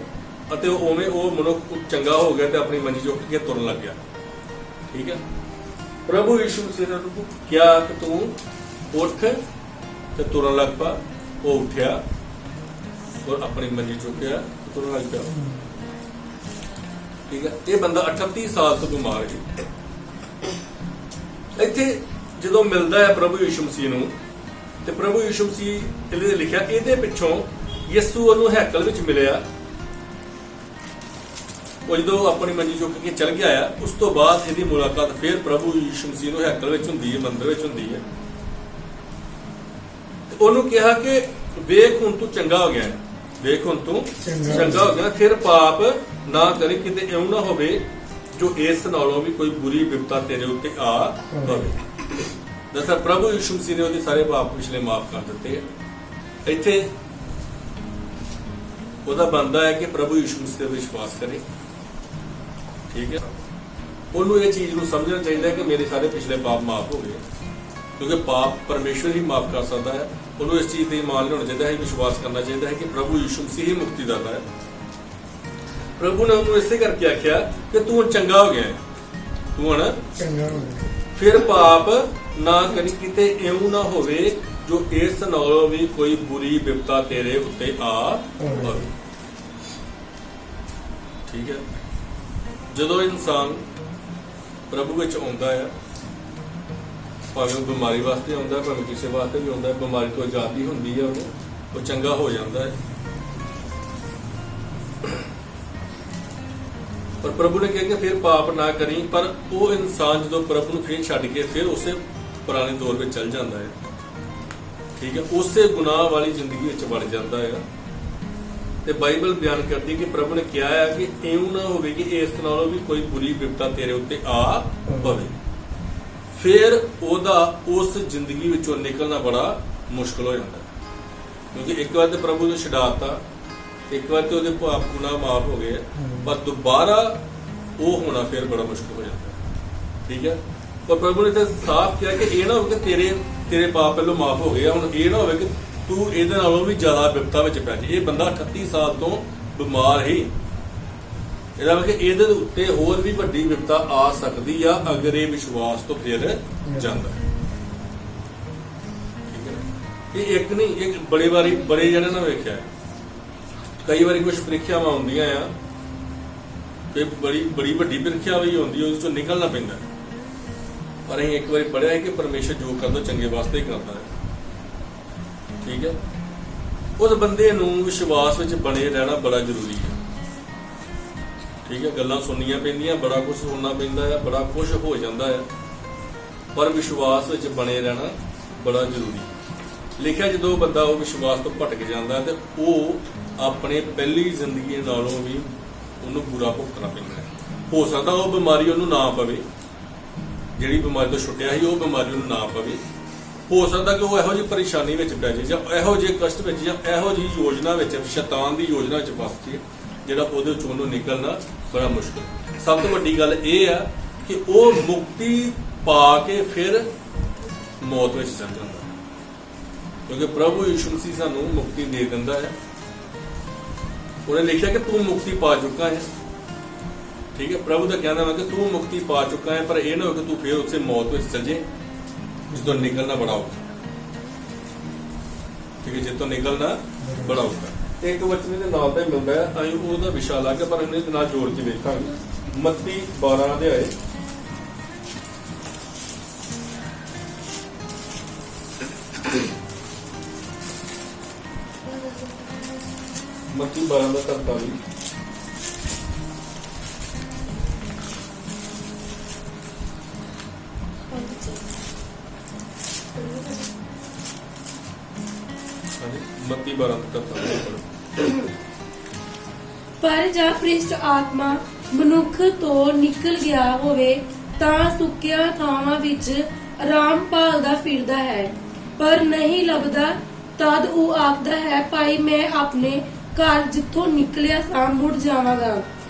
ਅਤੇ ਉਵੇਂ ਉਹ ਮਨੁੱਖ ਚੰਗਾ ਹੋ ਗਿਆ ਤੇ ਆਪਣੀ ਮੰਜੀ ਚੁੱਕ ਕੇ ਤੁਰਨ ਲੱਗ ਗਿਆ। ਠੀਕ ਹੈ, ਪ੍ਰਭੂ ਯਿਸੂ ਮਸੀਹ ਨੇ ਉਹਨੂੰ ਕਿਹਾ ਕਿ ਤੂੰ ਉੱਠ ਤੇ ਤੁਰਨ ਲੱਗ ਪਾ। ਉਹ ਉੱਠਿਆ ਔਰ ਆਪਣੀ ਮੰਜੀ ਚੁੱਕਿਆ ਤੇ ਤੁਰਨ ਲੱਗ ਪਿਆ। ਠੀਕ ਹੈ, ਇਹ ਬੰਦਾ 38 ਸਾਲ ਤੋਂ ਬਿਮਾਰ ਹੈ। ਇੱਥੇ ਜਦੋਂ ਮਿਲਦਾ ਹੈ ਪ੍ਰਭੂ ਯਿਸੂ ਮਸੀਹ ਨੂੰ, ਤੇ ਪ੍ਰਭੂ ਯਿਸੂ ਮਸੀਹ ਇਹਦੇ ਲਿਖਿਆ, ਇਹਦੇ ਪਿੱਛੋਂ ਯਿਸੂ ਉਹਨੂੰ ਹੈਕਲ ਵਿੱਚ ਮਿਲਿਆ। ਉਹ ਜਦੋਂ ਆਪਣੀ ਮੰਜੀ ਚੁੱਕ ਕੇ ਚਲ ਗਿਆ ਆ, ਉਸ ਤੋਂ ਬਾਅਦ ਇਹਦੀ ਮੁਲਾਕਾਤ ਫਿਰ ਪ੍ਰਭੂ ਯਿਸੂ ਮਸੀਹ ਨੂੰ ਹੈਕਲ ਵਿੱਚ ਹੁੰਦੀ ਹੈ, ਮੰਦਰ ਵਿੱਚ ਹੁੰਦੀ ਹੈ। ਉਹਨੂੰ ਕਿਹਾ ਕਿ ਵੇਖ ਹੁਣ ਤੂੰ ਚੰਗਾ ਹੋ ਗਿਆ ਹੈ, ਵੇਖ ਹੁਣ ਤੂੰ ਚੰਗਾ ਹੋ ਗਿਆ, ਫਿਰ ਪਾਪ ਨਾ ਕਰੀ, ਕਿਤੇ ਇਉਂ ਨਾ ਹੋਵੇ ਜੋ ਇਸ ਨਾਲੋਂ ਵੀ ਕੋਈ ਬੁਰੀ ਬਿਪਤਾ ਤੇਰੇ ਉੱਤੇ ਆ ਪਵੇ। ਦੱਸਿਆ ਪ੍ਰਭੂ ਯਿਸੂ ਮਸੀਹ ਨੇ ਉਹਦੇ ਸਾਰੇ ਪਾਪ ਪਿਛਲੇ ਮਾਫ ਕਰ ਦਿੱਤੇ ਆ। ਇੱਥੇ ਉਹਦਾ ਬਣਦਾ ਹੈ ਕਿ ਪ੍ਰਭੂ ਯਿਸੂ ਮਸੀਹ ਤੇ ਵਿਸ਼ਵਾਸ ਕਰੇ। ਠੀਕ ਹੈ, ਉਹਨੂੰ ਇਹ ਚੀਜ਼ ਨੂੰ ਸਮਝਣਾ ਚਾਹੀਦਾ ਕਿ ਮੇਰੇ ਸਾਰੇ ਪਿਛਲੇ ਪਾਪ ਮਾਫ ਹੋ ਗਏ, ਕਿਉਂਕਿ ਪਾਪ ਪਰਮੇਸ਼ਰ ਹੀ ਮਾਫ ਕਰ ਸਕਦਾ ਹੈ। ਉਹਨੂੰ ਇਸ ਚੀਜ਼ ਤੇ ਇਮਾਨ ਹੋਣਾ ਚਾਹੀਦਾ ਹੈ, ਵਿਸ਼ਵਾਸ ਕਰਨਾ ਚਾਹੀਦਾ ਹੈ ਕਿ ਪ੍ਰਭੂ ਯਿਸੂ ਮਸੀਹ ਹੀ ਮੁਕਤੀਦਾਤਾ ਹੈ। ਪ੍ਰਭੂ ਨੇ ਉਹਨੂੰ ਇਸੇ ਕਰਕੇ ਆਖਿਆ ਕਿ ਤੂੰ ਹੁਣ ਚੰਗਾ ਹੋ ਗਿਆ ਹੈ, ਤੂੰ ਹੁਣ ਚੰਗਾ ਹੋ ਗਿਆ, ਫਿਰ ਪਾਪ ਨਾ ਕਰੀ, ਕਿਤੇ ਇਉਂ ਨਾ ਹੋਵੇ ਜੋ ਇਸ ਨਾਲੋਂ ਵੀ ਕੋਈ ਬੁਰੀ ਬਿਪਤਾ ਤੇਰੇ ਉੱਤੇ ਆ ਪਵੇ। ਠੀਕ ਹੈ, ਜਦੋਂ ਇਨਸਾਨ ਪ੍ਰਭੂ ਵਿੱਚ ਆਉਂਦਾ ਹੈ, ਭਾਵੇਂ ਉਹ ਬਿਮਾਰੀ ਵਾਸਤੇ ਆਉਂਦਾ ਹੈ, ਭਾਵੇਂ ਕਿਸੇ ਵਾਸਤੇ ਵੀ ਆਉਂਦਾ ਹੈ, ਬਿਮਾਰੀ ਤੋਂ ਆਜ਼ਾਦੀ ਹੁੰਦੀ ਹੈ, ਉਹਨੂੰ ਉਹ ਚੰਗਾ ਹੋ ਜਾਂਦਾ ਹੈ। ਪਰ ਪ੍ਰਭੂ ਨੇ ਕਿਹਾ ਕਿ ਫਿਰ ਪਾਪ ਨਾ ਕਰੀ, ਪਰ ਉਹ ਇਨਸਾਨ ਜਦੋਂ ਪ੍ਰਭੂ ਨੂੰ ਫਿਰ ਛੱਡ ਕੇ ਫਿਰ ਉਸੇ ਪੁਰਾਣੇ ਦੌਰ ਵਿੱਚ ਚਲ ਜਾਂਦਾ ਹੈ। ਠੀਕ ਹੈ, ਉਸੇ ਗੁਨਾਹ ਵਾਲੀ ਜ਼ਿੰਦਗੀ ਵਿੱਚ ਵੜ ਜਾਂਦਾ ਹੈ। ਤੇ ਬਾਈਬਲ ਬਿਆਨ ਕਰਦੀ ਕਿ ਪ੍ਰਭੂ ਨੇ ਕਿਹਾ ਹੈ ਕਿ ਇਉਂ ਨਾ ਹੋਵੇ ਕਿ ਇਸ ਨਾਲੋਂ ਵੀ ਕੋਈ ਬੁਰੀ ਬਿਪਤਾ ਤੇਰੇ ਉੱਤੇ ਆ ਪਵੇ। ਫਿਰ ਉਹਦਾ ਉਸ ਜ਼ਿੰਦਗੀ ਵਿੱਚੋਂ ਨਿਕਲਣਾ ਬੜਾ ਮੁਸ਼ਕਲ ਹੋ ਜਾਂਦਾ, ਕਿਉਂਕਿ ਇੱਕ ਵਾਰ ਤੇ ਪ੍ਰਭੂ ਨੇ ਛਡਾਤਾ, ਇੱਕ ਵਾਰ ਤੇ ਉਹਦੇ ਪਾਪ ਗੁਨਾਹ ਮਾਫ ਹੋ ਗਏ, ਪਰ ਦੁਬਾਰਾ ਉਹ ਹੋਣਾ ਫਿਰ ਬੜਾ ਮੁਸ਼ਕਲ ਹੋ ਜਾਂਦਾ। ਠੀਕ ਹੈ, ਪਰ ਪ੍ਰਭੂ ਨੇ ਤਾਂ ਸਾਫ਼ ਕਿਹਾ ਕਿ ਇਹ ਨਾ ਹੋਵੇ ਕਿ ਤੇਰੇ ਪਾਪ ਪਹਿਲਾਂ ਮਾਫ ਹੋ ਗਏ, ਹੁਣ ਇਹ ਨਾ ਹੋਵੇ ਕਿ ਤੂੰ ਇਹਦੇ ਨਾਲੋਂ ਵੀ ਜ਼ਿਆਦਾ ਵਿਪਤਾ ਵਿੱਚ ਪੈ ਜਾਏ। ਇਹ ਬੰਦਾ 38 ਸਾਲ ਤੋਂ ਬਿਮਾਰ ਹੀ, ਇਹਦਾ ਮਤਲਬ ਕਿ ਇਹਦੇ ਉੱਤੇ ਹੋਰ ਵੀ ਵੱਡੀ ਵਿਪਤਾ ਆ ਸਕਦੀ ਆ ਅਗਰ ਇਹ ਵਿਸ਼ਵਾਸ ਤੋਂ ਫਿਰ ਜਾਂਦਾ। ਠੀਕ ਹੈ ਨਾ? ਇਹ ਇੱਕ ਨਹੀਂ, ਇੱਕ ਬੜੇ ਜਣੇ ਨੇ ਵੇਖਿਆ ਹੈ। ਕਈ ਵਾਰੀ ਕੁਝ ਪ੍ਰੀਖਿਆਵਾਂ ਆਉਂਦੀਆਂ ਆ ਤੇ ਬੜੀ ਵੱਡੀ ਪ੍ਰੀਖਿਆ ਵੀ ਹੁੰਦੀ, ਉਸ ਚੋਂ ਨਿਕਲਣਾ ਪੈਂਦਾ। ਪਰ ਅਸੀਂ ਇੱਕ ਵਾਰੀ ਪੜ੍ਹਿਆ ਹੈ ਕਿ ਪਰਮੇਸ਼ਰ ਜੋ ਕਰਦਾ ਚੰਗੇ ਵਾਸਤੇ ਹੀ ਕਰਦਾ ਹੈ। ਠੀਕ ਹੈ, ਉਸ ਬੰਦੇ ਨੂੰ ਵਿਸ਼ਵਾਸ ਵਿੱਚ ਬਣੇ ਰਹਿਣਾ ਬੜਾ ਜ਼ਰੂਰੀ ਹੈ। ਠੀਕ ਹੈ, ਗੱਲਾਂ ਸੁਣਨੀਆਂ ਪੈਂਦੀਆਂ, ਬੜਾ ਕੁਝ ਸੁਣਨਾ ਪੈਂਦਾ ਹੈ, ਬੜਾ ਕੁਝ ਹੋ ਜਾਂਦਾ ਹੈ, ਪਰ ਵਿਸ਼ਵਾਸ ਵਿੱਚ ਬਣੇ ਰਹਿਣਾ ਬੜਾ ਜ਼ਰੂਰੀ ਹੈ। ਲਿਖਿਆ ਜਦੋਂ ਬੰਦਾ ਉਹ ਵਿਸ਼ਵਾਸ ਤੋਂ ਭਟਕ ਜਾਂਦਾ ਤੇ ਉਹ ਆਪਣੇ ਪਹਿਲੀ ਜ਼ਿੰਦਗੀ ਨਾਲੋਂ ਵੀ ਉਹਨੂੰ ਬੁਰਾ ਭੁਗਤਣਾ ਪੈਂਦਾ ਹੈ। ਹੋ ਸਕਦਾ ਉਹ ਬਿਮਾਰੀ ਉਹਨੂੰ ਨਾ ਪਵੇ, ਜਿਹੜੀ ਬਿਮਾਰੀ ਤੋਂ ਛੁੱਟਿਆ ਸੀ ਉਹ ਬਿਮਾਰੀ ਉਹਨੂੰ ਨਾ ਪਵੇ। ਹੋ ਸਕਦਾ ਕਿ ਉਹ ਇਹੋ ਜਿਹੀ ਪਰੇਸ਼ਾਨੀ ਵਿੱਚ ਪੈ ਜਾਏ, ਜਾਂ ਇਹੋ ਜਿਹੇ ਕਸ਼ਟ ਵਿੱਚ, ਜਾਂ ਇਹੋ ਜਿਹੀ ਯੋਜਨਾ ਵਿੱਚ, ਸ਼ੈਤਾਨ ਦੀ ਯੋਜਨਾ ਵਿੱਚ ਫਸ ਜਾਏ ਜਿਹੜਾ ਉਹਦੇ ਵਿੱਚੋਂ ਉਹਨੂੰ ਨਿਕਲਣਾ ਬੜਾ ਮੁਸ਼ਕਿਲ। ਸਭ ਤੋਂ ਵੱਡੀ ਗੱਲ ਇਹ ਆ ਕਿ ਉਹ ਮੁਕਤੀ ਪਾ ਕੇ ਫਿਰ ਮੌਤ ਵਿੱਚ ਚਲ ਜਾਂਦਾ, ਕਿਉਂਕਿ ਪ੍ਰਭੂ ਯਿਸੂ ਮਸੀਹ ਸਾਨੂੰ ਮੁਕਤੀ ਦੇ ਦਿੰਦਾ ਹੈ। ਉਹਨੇ ਲਿਖਿਆ ਕਿ ਤੂੰ ਮੁਕਤੀ ਪਾ ਚੁੱਕਾ ਹੈ। ਠੀਕ ਹੈ, ਪ੍ਰਭੂ ਦਾ ਕਹਿਣਾ ਹੈ ਕਿ ਤੂੰ ਮੁਕਤੀ ਪਾ ਚੁੱਕਾ ਹੈ, ਪਰ ਇਹ ਨਾ ਹੋ ਕਿ ਤੂੰ ਫਿਰ ਉਸੇ ਮੌਤ ਵਿੱਚ ਚਲ ਜਾਏ ਜਿਸ ਤੋਂ ਨਿਕਲਣਾ ਬੜਾ ਔਖਾ। ਠੀਕ ਹੈ, ਜਿਸ ਤੋਂ ਨਿਕਲਣਾ ਬੜਾ ਔਖਾ। ਇੱਕ ਵਚਨ ਦੇ ਨਾਲ ਤਾਂ ਹੀ ਮਿਲਦਾ ਹੈ, ਅਸੀਂ ਉਹਦਾ ਵਿਸ਼ਾ ਲਾ ਕੇ ਪਰ ਇਹਦੇ ਨਾਲ ਜੋੜ ਕੇ ਵੇਖਾਂਗੇ। ਮੱਤੀ 12 ਅਧਿਆਏ ਮੱਤੀ 12 ਦਾ 43। ਮੱਤੀ 12 ਦਾ 43। ਪਰ ਜਾਂ ਭ੍ਰਿਸ਼ਟ ਆਤਮਾ ਮਨੁੱਖ ਤੋਂ ਨਿਕਲ ਗਿਆ ਹੋਵੇ ਤਾਂ ਸੁੱਕੀਆਂ ਥਾਵਾਂ ਵਿੱਚ ਆਰਾਮ ਭਾਲਦਾ ਫਿਰਦਾ ਹੈ, ਪਰ ਨਹੀਂ ਲੱਭਦਾ। ਤਦ ਉਹ ਆਖਦਾ ਹੈ, ਭਾਈ ਮੈਂ ਆਪਣੇ ਘਰ ਜਿੱਥੋਂ ਨਿਕਲਿਆ ਸਾਂ ਮੁੜ ਜਾਵਾਂਗਾ,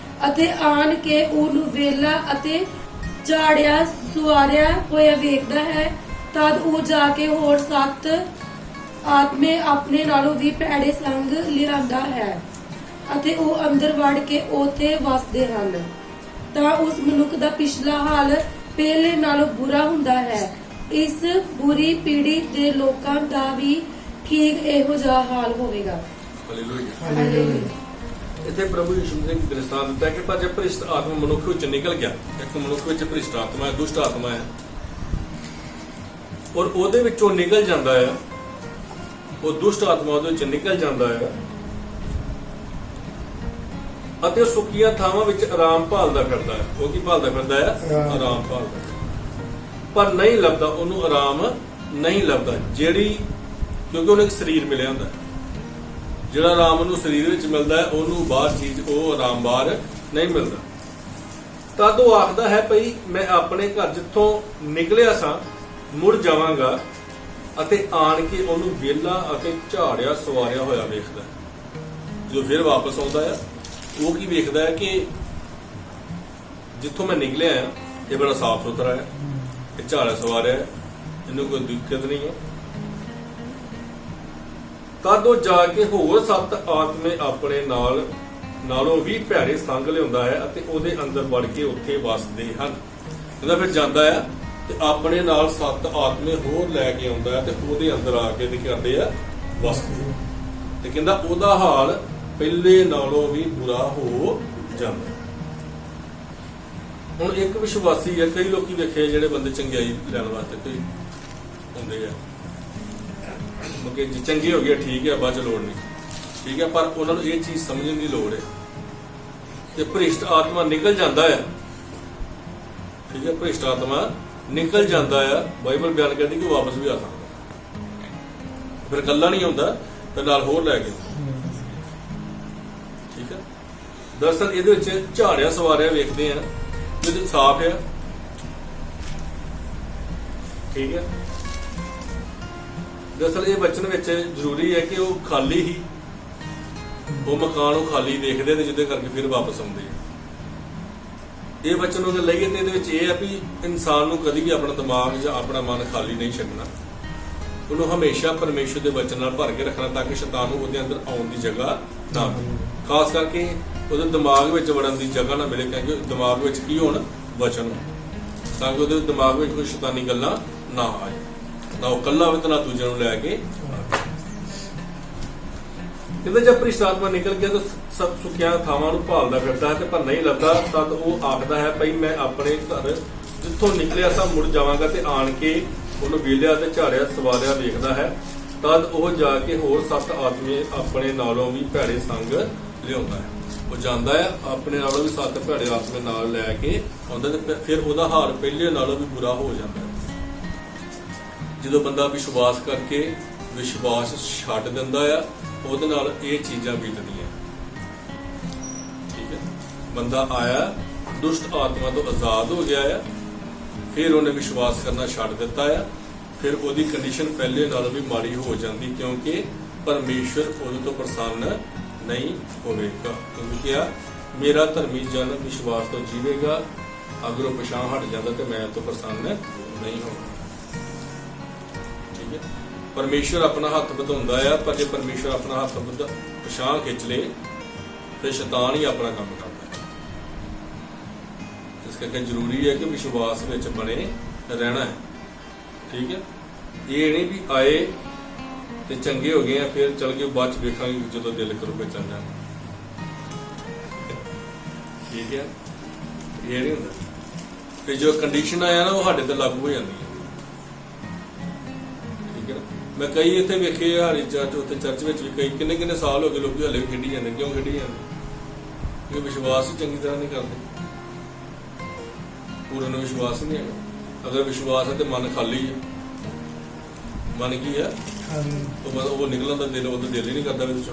ਅਤੇ ਆਣ ਕੇ ਉਹਨੂੰ ਵੇਲਾ ਅਤੇ ਝਾੜਿਆ ਸੁਆਰਿਆ ਹੋਇਆ ਵੇਖਦਾ ਹੈ। ਤਦ ਉਹ ਜਾ ਕੇ ਹੋਰ 7 ਆਤਮੇ ਆਪਣੇ ਨਾਲੋਂ ਵੀ ਭੈੜੇ ਸੰਗ ਲਿਆਂਦਾ ਹੈ, ਅਤੇ ਉਹ ਅੰਦਰ ਵੜ ਕੇ ਉੱਥੇ ਵਸਦੇ ਹਨ। ਤਾਂ ਉਸ ਮਨੁੱਖ ਦਾ ਪਿਛਲਾ ਹਾਲ ਪਹਿਲੇ ਨਾਲੋਂ ਬੁਰਾ ਹੁੰਦਾ ਹੈ। ਇਸ ਬੁਰੀ ਪੀੜ੍ਹੀ ਦੇ ਲੋਕਾਂ ਦਾ ਵੀ ਠੀਕ ਇਹੋ ਜਿਹਾ ਹਾਲ ਹੋਵੇਗਾ। ਹਾਲੇਲੂਇਆ। ਇੱਥੇ ਪ੍ਰਭੂ ਯਿਸੂ ਨੇ ਦ੍ਰਿਸ਼ਟਾਂਤ ਦਿੱਤਾ ਕਿ ਪਰ ਜੇ ਭ੍ਰਿਸ਼ਟ ਆਤਮਾ ਮਨੁੱਖ ਵਿੱਚ ਨਿਕਲ ਗਿਆ, ਇੱਕ ਮਨੁੱਖ ਵਿੱਚ ਭ੍ਰਿਸ਼ਟ ਆਤਮਾ ਹੈ, ਦੁਸ਼ਟ ਆਤਮਾ ਹੈ, ਔਰ ਉਹਦੇ ਵਿੱਚੋਂ ਨਿਕਲ ਜਾਂਦਾ ਹੈ, ਉਹ ਦੁਸ਼ਟ ਆਤਮਾ ਉਹਦੇ ਵਿੱਚ ਨਿਕਲ ਜਾਂਦਾ ਹੈ, ਅਤੇ ਉਹ ਸੁੱਕੀਆਂ ਥਾਵਾਂ ਵਿੱਚ ਆਰਾਮ ਭਾਲਦਾ ਫਿਰਦਾ ਹੈ। ਉਹ ਕੀ ਭਾਲਦਾ ਫਿਰਦਾ ਹੈ? ਆਰਾਮ ਭਾਲਦਾ, ਪਰ ਨਹੀਂ ਲੱਭਦਾ, ਉਹਨੂੰ ਆਰਾਮ ਨਹੀਂ ਲੱਭਦਾ। ਕਿਉਂਕਿ ਉਹਨੂੰ ਇੱਕ ਸਰੀਰ ਮਿਲਿਆ ਹੁੰਦਾ, ਜਿਹੜਾ ਆਰਾਮ ਉਹਨੂੰ ਸਰੀਰ ਵਿੱਚ ਮਿਲਦਾ ਹੈ, ਉਹਨੂੰ ਬਾਹਰ ਚੀਜ਼, ਉਹ ਆਰਾਮ ਬਾਹਰ ਨਹੀਂ ਮਿਲਦਾ। ਤਦ ਉਹ ਆਖਦਾ ਹੈ, ਭਈ ਮੈਂ ਆਪਣੇ ਘਰ ਜਿੱਥੋਂ ਨਿਕਲਿਆ ਸਾਂ ਮੁੜ ਜਾਵਾਂਗਾ, ਅਤੇ ਆਣ ਕੇ ਉਹਨੂੰ ਵਿਹਲਾ ਅਤੇ ਝਾੜਿਆ ਸਵਾਰਿਆ ਹੋਇਆ ਵੇਖਦਾ। ਜਦੋਂ ਫਿਰ ਵਾਪਸ ਆਉਂਦਾ ਹੈ, ਉਹ ਕੀ ਵੇਖਦਾ ਹੈ ਕਿ ਜਿੱਥੋਂ ਮੈਂ ਨਿਕਲਿਆ ਆ ਇਹ ਬੜਾ ਸਾਫ਼ ਸੁਥਰਾ ਹੈ, ਇਹ ਝਾੜਿਆ ਸਵਾਰਿਆ ਹੈ, ਇਹਨੂੰ ਕੋਈ ਦਿੱਕਤ ਨਹੀਂ ਹੈ। ਤਦ ਉਹ ਜਾ ਕੇ ਹੋਰ 7 ਆਤਮੇ ਆਪਣੇ ਨਾਲੋਂ ਵੀ ਭੈੜੇ ਸੰਗ ਲਿਆਉਂਦਾ ਹੈ, ਅਤੇ ਉਹਦੇ ਅੰਦਰ ਵੜ ਕੇ ਉੱਥੇ ਵਸਦੇ ਹਨ। ਉਹਦਾ ਫਿਰ ਜਾਂਦਾ ਹੈ ਤੇ ਆਪਣੇ ਨਾਲ 7 ਆਤਮੇ ਹੋਰ ਲੈ ਕੇ ਆਉਂਦਾ ਹੈ, ਤੇ ਉਹਦੇ ਅੰਦਰ ਆ ਕੇ ਕੀ ਕਰਦੇ ਆ? ਵਸਦੇ। ਤੇ ਕਹਿੰਦਾ ਉਹਦਾ ਹਾਲ ਪਹਿਲੇ ਨਾਲੋਂ ਵੀ ਬੁਰਾ ਹੋ ਜਾਂਦਾ। ਹੁਣ ਇੱਕ ਵਿਸ਼ਵਾਸੀ ਹੈ, ਕਈ ਲੋਕੀ ਵੇਖੇ ਜਿਹੜੇ ਬੰਦੇ ਚੰਗਿਆਈ ਲੈਣ ਵਾਸਤੇ ਕੋਈ ਹੁੰਦੇ ਆ, ਕਿ ਜੇ ਚੰਗੇ ਹੋ ਗਏ ਠੀਕ ਹੈ, ਬਾਅਦ ਚ ਲੋੜ ਨਹੀਂ, ਠੀਕ ਹੈ, ਪਰ ਉਹਨਾਂ ਨੂੰ ਇਹ ਚੀਜ਼ ਸਮਝਣ ਦੀ ਲੋੜ ਹੈ ਕਿ ਭ੍ਰਿਸ਼ਟ ਆਤਮਾ ਨਿਕਲ ਜਾਂਦਾ ਹੈ। ਠੀਕ ਹੈ, ਭ੍ਰਿਸ਼ਟ ਆਤਮਾ ਨਿਕਲ ਜਾਂਦਾ ਹੈ, ਬਾਈਬਲ ਬਿਆਨ ਕਰਦੀ ਕਿ ਵਾਪਸ ਵੀ ਆ ਸਕਦਾ, ਫਿਰ ਇਕੱਲਾ ਨਹੀਂ ਹੁੰਦਾ ਤੇ ਨਾਲ ਹੋਰ ਲੈ ਕੇ। ਠੀਕ ਹੈ, ਦਰਅਸਲ ਇਹਦੇ ਵਿੱਚ ਝਾੜਿਆ ਸਵਾਰਿਆ ਵੇਖਦੇ ਆ, ਜਿਹਦੇ ਸਾਫ਼ ਹੈ। ਠੀਕ ਹੈ, ਦਰਅਸਲ ਇਹ ਬਚਨ ਵਿੱਚ ਜ਼ਰੂਰੀ ਹੈ ਕਿ ਉਹ ਖਾਲੀ ਹੀ, ਉਹ ਮਕਾਨ ਉਹ ਖਾਲੀ ਦੇਖਦੇ ਨੇ, ਜਿਹਦੇ ਕਰਕੇ ਫਿਰ ਵਾਪਸ ਆਉਂਦੇ ਆ। ਇਹ ਬਚਨ ਅਗਰ ਲਈਏ ਤੇ ਇਹਦੇ ਵਿੱਚ ਇਹ ਹੈ ਵੀ ਇਨਸਾਨ ਨੂੰ ਕਦੀ ਵੀ ਆਪਣਾ ਦਿਮਾਗ ਜਾਂ ਆਪਣਾ ਮਨ ਖਾਲੀ ਨਹੀਂ ਛੱਡਣਾ। ਉਹਨੂੰ ਹਮੇਸ਼ਾ ਪਰਮੇਸ਼ਰ ਦੇ ਵਚਨ ਨਾਲ ਭਰ ਕੇ ਰੱਖਣਾ ਤਾਂ ਕਿ ਸ਼ੈਤਾਨ ਨੂੰ ਉਹਦੇ ਅੰਦਰ ਆਉਣ ਦੀ ਜਗ੍ਹਾ ਨਾ ਮਿਲੇ। ਖਾਸ ਕਰਕੇ ਉਹਦੇ ਦਿਮਾਗ ਵਿੱਚ ਵੜਨ ਦੀ ਜਗ੍ਹਾ ਨਾ ਮਿਲੇ, ਕਿਉਂਕਿ ਦਿਮਾਗ ਵਿੱਚ ਕੀ ਹੋਣ? ਵਚਨ ਹੋਣ, ਤਾਂ ਕਿ ਉਹਦੇ ਦਿਮਾਗ ਵਿੱਚ ਕੋਈ ਸ਼ੈਤਾਨੀ ਗੱਲਾਂ ਨਾ ਆਏ, ਨਾ ਉਹ ਇਕੱਲਾ ਹੋਵੇ ਤੇ ਨਾ ਦੂਜਿਆਂ ਨੂੰ ਲੈ ਕੇ ਆਵੇ। ਕਹਿੰਦੇ ਜਦ ਭ੍ਰਿਸ਼ਟ ਆਤਮਾ ਨਿਕਲ ਗਿਆ ਤਾਂ ਸਭ ਸੁੱਕੀਆਂ ਥਾਵਾਂ ਨੂੰ ਭਾਲਦਾ ਫਿਰਦਾ ਹੈ ਤੇ ਪਰ ਨਹੀਂ ਲੱਭਦਾ। ਤਦ ਉਹ ਆਖਦਾ ਹੈ ਭਈ ਮੈਂ ਆਪਣੇ ਘਰ ਜਿੱਥੋਂ ਨਿਕਲਿਆ ਸਾਂ ਮੁੜ ਜਾਵਾਂਗਾ, ਤੇ ਆਣ ਕੇ ਉਹਨੂੰ ਵੇਲਿਆ ਤੇ ਝਾੜਿਆ ਸਵਾਰਿਆ ਵੇਖਦਾ ਹੈ। ਤਦ ਉਹ ਜਾ ਕੇ ਹੋਰ 7 ਆਦਮੀ ਆਪਣੇ ਨਾਲੋਂ ਵੀ ਭੈੜੇ ਸੰਗ ਲਿਆਉਂਦਾ ਹੈ। ਉਹ ਜਾਂਦਾ ਹੈ ਆਪਣੇ ਨਾਲੋਂ ਵੀ 7 ਭੈੜੇ ਆਤਮੇ ਨਾਲ ਲੈ ਕੇ ਆਉਂਦਾ, ਤੇ ਫਿਰ ਉਹਦਾ ਹਾਲ ਪਹਿਲੇ ਨਾਲੋਂ ਵੀ ਬੁਰਾ ਹੋ ਜਾਂਦਾ ਹੈ। ਜਦੋਂ ਬੰਦਾ ਵਿਸ਼ਵਾਸ ਕਰਕੇ ਵਿਸ਼ਵਾਸ ਛੱਡ ਦਿੰਦਾ ਆ, ਉਹਦੇ ਨਾਲ ਇਹ ਚੀਜ਼ਾਂ ਬੀਤਦੀਆਂ। ਠੀਕ ਹੈ, ਬੰਦਾ ਆਇਆ ਦੁਸ਼ਟ ਆਤਮਾ ਤੋਂ ਆਜ਼ਾਦ ਹੋ ਗਿਆ ਆ, ਫਿਰ ਉਹਨੇ ਵਿਸ਼ਵਾਸ ਕਰਨਾ ਛੱਡ ਦਿੱਤਾ ਆ, ਫਿਰ ਉਹਦੀ ਕੰਡੀਸ਼ਨ ਪਹਿਲੇ ਨਾਲੋਂ ਵੀ ਮਾੜੀ ਹੋ ਜਾਂਦੀ, ਕਿਉਂਕਿ ਪਰਮੇਸ਼ਰ ਉਹਦੇ ਤੋਂ ਪ੍ਰਸੰਨ ਨਹੀਂ ਹੋਵੇਗਾ। ਕਿਉਂਕਿ ਕਿਹਾ ਮੇਰਾ ਧਰਮੀ ਜਨ ਵਿਸ਼ਵਾਸ ਤੋਂ ਜੀਵੇਗਾ, ਅਗਰ ਉਹ ਪਛਾਣ ਹਟ ਜਾਂਦਾ ਤੇ ਮੈਂ ਉਹ ਤੋਂ ਪ੍ਰਸੰਨ ਨਹੀਂ ਹੋਵਾਂਗਾ। ਠੀਕ ਹੈ, ਪਰਮੇਸ਼ਰ ਆਪਣਾ ਹੱਥ ਵਧਾਉਂਦਾ ਆ, ਪਰ ਜੇ ਪਰਮੇਸ਼ਰ ਆਪਣਾ ਹੱਥ ਪਛਾਣ ਖਿੱਚ ਲੇ ਫਿਰ ਸ਼ੈਤਾਨ ਹੀ ਆਪਣਾ ਕੰਮ ਕਰਦਾ। ਇਸ ਕਰਕੇ ਜ਼ਰੂਰੀ ਹੈ ਕਿ ਵਿਸ਼ਵਾਸ ਵਿੱਚ ਬਣੇ ਰਹਿਣਾ ਹੈ। ਠੀਕ ਹੈ, ਇਹ ਨਹੀਂ ਵੀ ਆਏ ਤੇ ਚੰਗੇ ਹੋ ਗਏ ਆ ਫਿਰ ਚਲ ਗਏ, ਬਾਅਦ ਚ ਵੇਖਾਂਗੇ ਜਦੋਂ ਦਿਲ ਕਰੂਗਾ ਚੱਲ ਜਾਣਾ। ਠੀਕ ਹੈ, ਇਹ ਨਹੀਂ ਹੁੰਦਾ ਕਿ ਜੋ ਕੰਡੀਸ਼ਨ ਆਇਆ ਨਾ ਉਹ ਸਾਡੇ ਤੇ ਲਾਗੂ ਹੋ ਜਾਂਦੀ ਹੈ। ਠੀਕ ਹੈ ਨਾ, ਮੈਂ ਕਈ ਇੱਥੇ ਵੇਖੇ ਹਾਰੀ ਚਰਚ, ਉੱਥੇ ਚਰਚ ਵਿੱਚ ਵੀ ਕਈ ਕਿੰਨੇ ਸਾਲ ਹੋ ਗਏ ਲੋਕੀ ਹਲੇ ਵੀ ਖੇਡੀ ਜਾਂਦੇ। ਕਿਉਂ ਖੇਡੀ ਜਾਂਦੇ? ਕਿਉਂਕਿ ਵਿਸ਼ਵਾਸ ਹੀ ਚੰਗੀ ਤਰ੍ਹਾਂ ਨਹੀਂ ਕਰਦੇ, ਪੂਰਨ ਵਿਸ਼ਵਾਸ ਨਹੀਂ ਹੈਗਾ। ਅਗਰ ਵਿਸ਼ਵਾਸ ਹੈ ਤੇ ਮਨ ਖਾਲੀ ਹੈ। ਮਨ ਕੀ ਹੈ? ਉਹ ਨਿਕਲਣ ਦਾ ਦਿਲ, ਉਹਦਾ ਦਿਲ ਹੀ ਨਹੀਂ ਕਰਦਾ ਵਿੱਚ।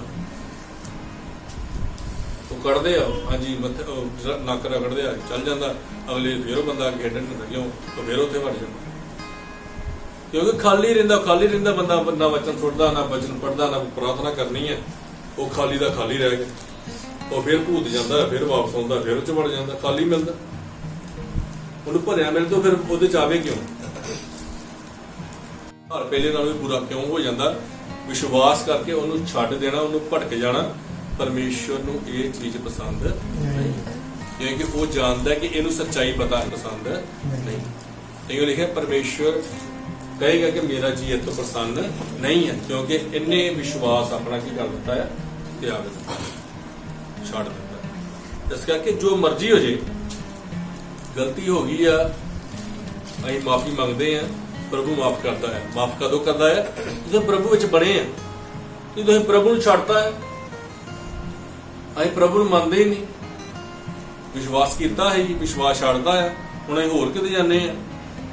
ਉਹ ਕੱਢਦੇ ਆ, ਹਾਂਜੀ ਮੱਥੇ ਨੱਕ ਰਗੜਦੇ ਆ, ਚੱਲ ਜਾਂਦਾ ਅਗਲੇ, ਫਿਰ ਉਹ ਬੰਦਾ ਖੇਡਣ ਨਹੀਂ ਦਿੰਦਾ। ਕਿਉਂ? ਉਹ ਫਿਰ ਉੱਥੇ ਵੜ ਜਾਂਦਾ, ਕਿਉਂਕਿ ਖਾਲੀ ਰਹਿੰਦਾ ਬੰਦਾ। ਨਾ ਵਚਨ ਸੁੱਟਦਾ, ਨਾ ਵਚਨ ਪੜ੍ਹਦਾ, ਨਾ ਪ੍ਰਾਰਥਨਾ ਕਰਨੀ ਹੈ। ਉਹ ਖਾਲੀ ਦਾ ਖਾਲੀ ਰਹਿ ਗਿਆ। ਉਹ ਫਿਰ ਭੂਤ ਜਾਂਦਾ, ਫਿਰ ਵਾਪਸ ਆਉਂਦਾ, ਫਿਰ ਉਹ ਚ ਵੜ ਜਾਂਦਾ। ਖਾਲੀ ਮਿਲਦਾ, ਉਹਨੂੰ ਭਰਿਆ ਮਿਲ ਤੋਂ ਫਿਰ ਉਹਦੇ ਚ ਆਵੇ ਕਿਉਂ? ਹਰ ਪਹਿਲੇ ਨਾਲ ਵੀ ਬੁਰਾ ਕਿਉਂ ਹੋ ਜਾਂਦਾ? ਵਿਸ਼ਵਾਸ ਕਰਕੇ ਉਹਨੂੰ ਛੱਡ ਦੇਣਾ, ਉਹਨੂੰ ਭਟਕ ਜਾਣਾ। ਪਰਮੇਸ਼ਵਰ ਨੂੰ ਇਹ ਚੀਜ਼ ਪਸੰਦ ਨਹੀਂ, ਕਿਉਂਕਿ ਉਹ ਜਾਣਦਾ ਕਿ ਇਹਨੂੰ ਸੱਚਾਈ ਪਤਾ ਪਸੰਦ ਨਹੀਂ। ਇਹ ਲਿਖਿਆ ਪਰਮੇਸ਼ਵਰ ਕਹੇਗਾ ਕਿ ਮੇਰਾ ਜੀ ਇਹ ਤੋਂ ਪ੍ਰਸੰਨ ਨਹੀਂ ਹੈ, ਕਿਉਂਕਿ ਇਹਨੇ ਵਿਸ਼ਵਾਸ ਆਪਣਾ ਕੀ ਕਰ ਦਿੱਤਾ ਹੈ? ਤਿਆਗ ਦਿੱਤਾ, ਛੱਡ ਦਿੱਤਾ। ਇਸ ਕਰਕੇ ਜੋ ਮਰਜ਼ੀ ਹੋ ਜੇ, ਗਲਤੀ ਹੋ ਗਈ ਆ, ਅਸੀਂ ਮਾਫੀ ਮੰਗਦੇ ਆ, ਪ੍ਰਭੂ ਮਾਫ ਕਰਦਾ ਹੈ। ਮਾਫ ਕਦੋਂ ਕਰਦਾ ਹੈ? ਜਦੋਂ ਪ੍ਰਭੂ ਵਿੱਚ ਬਣੇ ਆ। ਜਦੋਂ ਅਸੀਂ ਪ੍ਰਭੂ ਨੂੰ ਛੱਡਤਾ ਹੈ, ਅਸੀਂ ਪ੍ਰਭੂ ਨੂੰ ਮੰਨਦੇ ਹੀ ਨਹੀਂ। ਵਿਸ਼ਵਾਸ ਕੀਤਾ ਹੈ, ਵਿਸ਼ਵਾਸ ਛੱਡਦਾ ਹੈ, ਹੁਣ ਅਸੀਂ ਹੋਰ ਕਿਤੇ ਜਾਂਦੇ ਆ,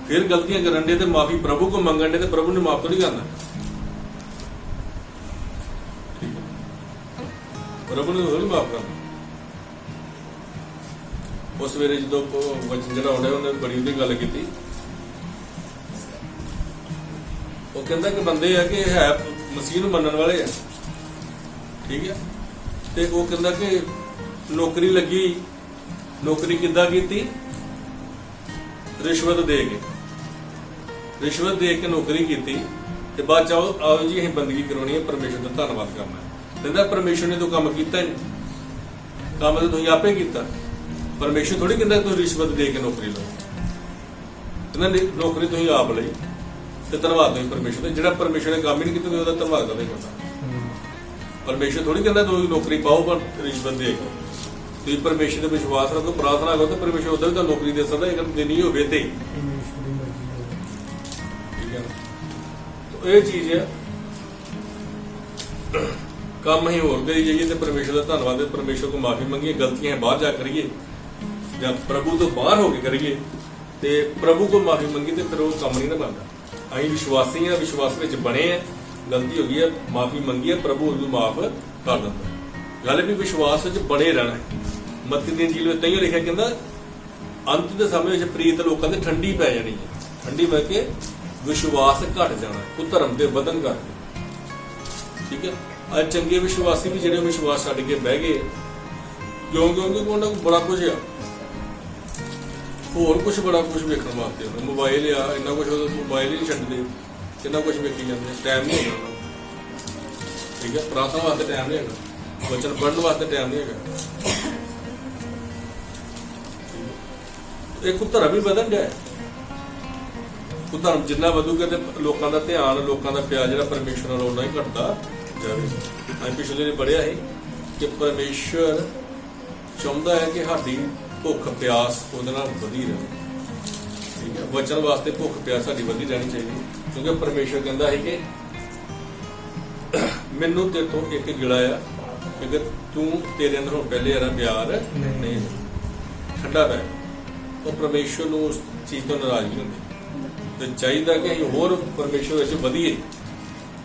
ਫਿਰ ਗਲਤੀਆਂ ਕਰਨ ਦੇ ਤੇ ਮਾਫੀ ਪ੍ਰਭੂ ਕੋ ਮੰਗਣ ਦੇ, ਤੇ ਪ੍ਰਭੂ ਨੇ ਮਾਫ ਥੋੜੀ ਕਰਨਾ। ਪ੍ਰਭੂ ਨੇ ਥੋੜੀ ਮਾਫ ਕਰਨਾ। ਉਸ ਵੇਲੇ ਜਦੋਂ ਵਚਨ ਜਿਹੜਾ ਆਉਂਦਾ, ਉਹਨੇ ਬੜੀ ਉਹਦੀ ਗੱਲ ਕੀਤੀ। ਉਹ ਕਹਿੰਦਾ ਕਿ ਬੰਦੇ ਆ ਕਿ ਹੈ ਮਸੀਹ ਨੂੰ ਮੰਨਣ ਵਾਲੇ ਆ। ਠੀਕ ਹੈ, ਤੇ ਉਹ ਕਹਿੰਦਾ ਕਿ ਨੌਕਰੀ ਲੱਗੀ, ਨੌਕਰੀ ਕਿੱਦਾਂ ਕੀਤੀ? ਰਿਸ਼ਵਤ ਦੇ ਕੇ ਨੌਕਰੀ ਕੀਤੀ, ਤੇ ਬਾਅਦ ਚ ਆਓ ਜੀ ਅਸੀਂ ਬੰਦਗੀ ਕਰਾਉਣੀ ਹੈ, ਪਰਮੇਸ਼ਰ ਦਾ ਧੰਨਵਾਦ ਕਰਨਾ ਹੈ। ਕਹਿੰਦਾ ਪਰਮੇਸ਼ਰ ਨੇ ਤਾਂ ਕੰਮ ਕੀਤਾ ਹੀ ਨਹੀਂ, ਕੰਮ ਤਾਂ ਤੁਸੀਂ ਆਪੇ ਕੀਤਾ। ਪਰਮੇਸ਼ਰ ਥੋੜੀ ਕਹਿੰਦਾ ਤੁਸੀਂ ਰਿਸ਼ਵਤ ਦੇ ਕੇ ਨੌਕਰੀ ਲਓ। ਕਹਿੰਦਾ ਨੌਕਰੀ ਤੁਸੀਂ ਆਪ ਲਈ, ਤੇ ਧੰਨਵਾਦ ਨਹੀਂ ਪਰਮੇਸ਼ਰ ਦਾ। ਜਿਹੜਾ ਪਰਮੇਸ਼ਰ ਨੇ ਕੰਮ ਹੀ ਨਹੀਂ ਕੀਤਾ, ਉਹਦਾ ਧੰਨਵਾਦ ਕਦੇ ਕਰਦਾ? ਪਰਮੇਸ਼ਰ ਥੋੜੀ ਕਹਿੰਦਾ ਤੁਸੀਂ ਨੌਕਰੀ ਪਾਓ ਪਰ ਰਿਸ਼ਵਤ ਦੇ ਕੇ। ਤੁਸੀਂ ਪਰਮੇਸ਼ਰ ਤੇ ਵਿਸ਼ਵਾਸ ਰੱਖੋ, ਪ੍ਰਾਰਥਨਾ ਕਰੋ, ਤੇ ਪਰਮੇਸ਼ਰ ਉਦੋਂ ਵੀ ਤਾਂ ਨੌਕਰੀ ਦੇ ਸਕਦਾ, ਇਹ ਦੇਣੀ ਹੋਵੇ ਤੇ। ਠੀਕ ਹੈ ਨਾ, ਇਹ ਚੀਜ਼ ਹੈ। ਕੰਮ ਅਸੀਂ ਹੋਰ ਕਰੀ ਜਾਈਏ ਤੇ ਪਰਮੇਸ਼ਰ ਦਾ ਧੰਨਵਾਦ, ਪਰਮੇਸ਼ਰ ਕੋਲ ਮਾਫੀ ਮੰਗੀਏ, ਗਲਤੀਆਂ ਬਾਹਰ ਜਾ ਕਰੀਏ, ਜਾਂ ਪ੍ਰਭੂ ਤੋਂ ਬਾਹਰ ਹੋ ਕੇ ਕਰੀਏ, ਤੇ ਪ੍ਰਭੂ ਕੋਲ ਮਾਫੀ ਮੰਗੀ, ਤੇ ਫਿਰ ਉਹ ਕੰਮ ਨਹੀਂ ਨਾ ਬਣਦਾ। ਅਸੀਂ ਵਿਸ਼ਵਾਸੀ ਆ, ਵਿਸ਼ਵਾਸ ਵਿੱਚ ਬਣੇ ਆ, ਗਲਤੀ ਹੋ ਗਈ ਹੈ, ਮਾਫੀ ਮੰਗੀ ਹੈ, ਪ੍ਰਭੂ ਉਹਨੂੰ ਮਾਫ ਕਰ ਦਿੰਦਾ। ਗੱਲ ਵੀ ਵਿਸ਼ਵਾਸ ਵਿੱਚ ਬਣੇ ਰਹਿਣਾ ਹੈ। ਮੱਤੀ ਦੀ ਇੰਜੀਲ ਵਿੱਚ ਤਈਓ ਲਿਖਿਆ, ਕਹਿੰਦਾ ਅੰਤ ਦੇ ਸਮੇਂ ਵਿੱਚ ਪ੍ਰੀਤ ਲੋਕਾਂ ਦੇ ਠੰਡੀ ਪੈ ਜਾਣੀ ਹੈ। ਠੰਡੀ ਪੈ ਕੇ ਵਿਸ਼ਵਾਸ ਘਟ ਜਾਣਾ, ਉਹ ਧਰਮ ਦੇ ਵਧਣ ਕਰਕੇ। ਠੀਕ ਹੈ, ਅੱਜ ਚੰਗੇ ਵਿਸ਼ਵਾਸੀ ਵੀ ਜਿਹੜੇ ਵਿਸ਼ਵਾਸ ਛੱਡ ਕੇ ਬਹਿ ਗਏ, ਕਿਉਂਕਿ ਉਹਨਾਂ ਕੋਲ ਬੜਾ ਕੁਝ ਆ, ਹੋਰ ਕੁਝ ਬੜਾ ਕੁਝ ਵੇਖਣ ਵਾਸਤੇ। ਮੋਬਾਈਲ ਆ, ਇੰਨਾ ਕੁਝ, ਮੋਬਾਈਲ ਹੀ ਨਹੀਂ ਛੱਡਦੇ। ਕਿੰਨਾ ਕੁਝ ਵੇਖੀ ਜਾਂਦੇ, ਟਾਈਮ ਨਹੀਂ ਹੈਗਾ ਉਹਨਾਂ ਨੂੰ। ਠੀਕ ਹੈ, ਪ੍ਰਾਰਥਨਾ ਵਾਸਤੇ ਟਾਈਮ ਨਹੀਂ ਹੈਗਾ, ਵਚਨ ਪੜ੍ਹਨ ਵਾਸਤੇ ਟਾਈਮ ਨਹੀਂ ਹੈਗਾ। ਇੱਕ ਧਰਮ ਵੀ ਵਧਣ ਡਿਆ, ਉਹ ਧਰਮ ਜਿੰਨਾ ਵਧੂਗਾ ਤੇ ਲੋਕਾਂ ਦਾ ਧਿਆਨ, ਲੋਕਾਂ ਦਾ ਪਿਆਰ ਜਿਹੜਾ ਪਰਮੇਸ਼ਰ ਨਾਲ ਉਨਾ ਹੀ ਘਟਦਾ ਜਾਵੇ। ਅਸੀਂ ਪਿਛਲੇ ਨੇ ਪੜ੍ਹਿਆ ਸੀ ਕਿ ਪਰਮੇਸ਼ਰ ਚਾਹੁੰਦਾ ਹੈ ਕਿ ਸਾਡੀ ਭੁੱਖ ਪਿਆਸ ਉਹਦੇ ਨਾਲ ਵਧੀ ਰਹੇ। ਠੀਕ ਹੈ, ਵਚਨ ਵਾਸਤੇ ਭੁੱਖ ਪਿਆਸ ਸਾਡੀ ਵਧੀ ਰਹਿਣੀ ਚਾਹੀਦੀ, ਕਿਉਂਕਿ ਪਰਮੇਸ਼ਰ ਕਹਿੰਦਾ ਹੈ ਕਿ ਮੈਨੂੰ ਤੇਰੇ ਤੋਂ ਇੱਕ ਗਿਲਾ ਆ, ਅਗਰ ਤੂੰ ਤੇਰੇ ਅੰਦਰ ਹੁਣ ਪਹਿਲੇ ਵਾਲਾ ਪਿਆਰ ਨਹੀਂ ਠੰਡਾ ਪੈ। ਉਹ ਪਰਮੇਸ਼ਰ ਨੂੰ ਉਸ ਚੀਜ਼ ਤੋਂ ਨਾਰਾਜ਼ ਨਹੀਂ ਹੁੰਦੇ ਤੇ ਚਾਹੀਦਾ ਕਿ ਅਸੀਂ ਹੋਰ ਪਰਮੇਸ਼ਰ ਵਿੱਚ ਵਧੀਏ।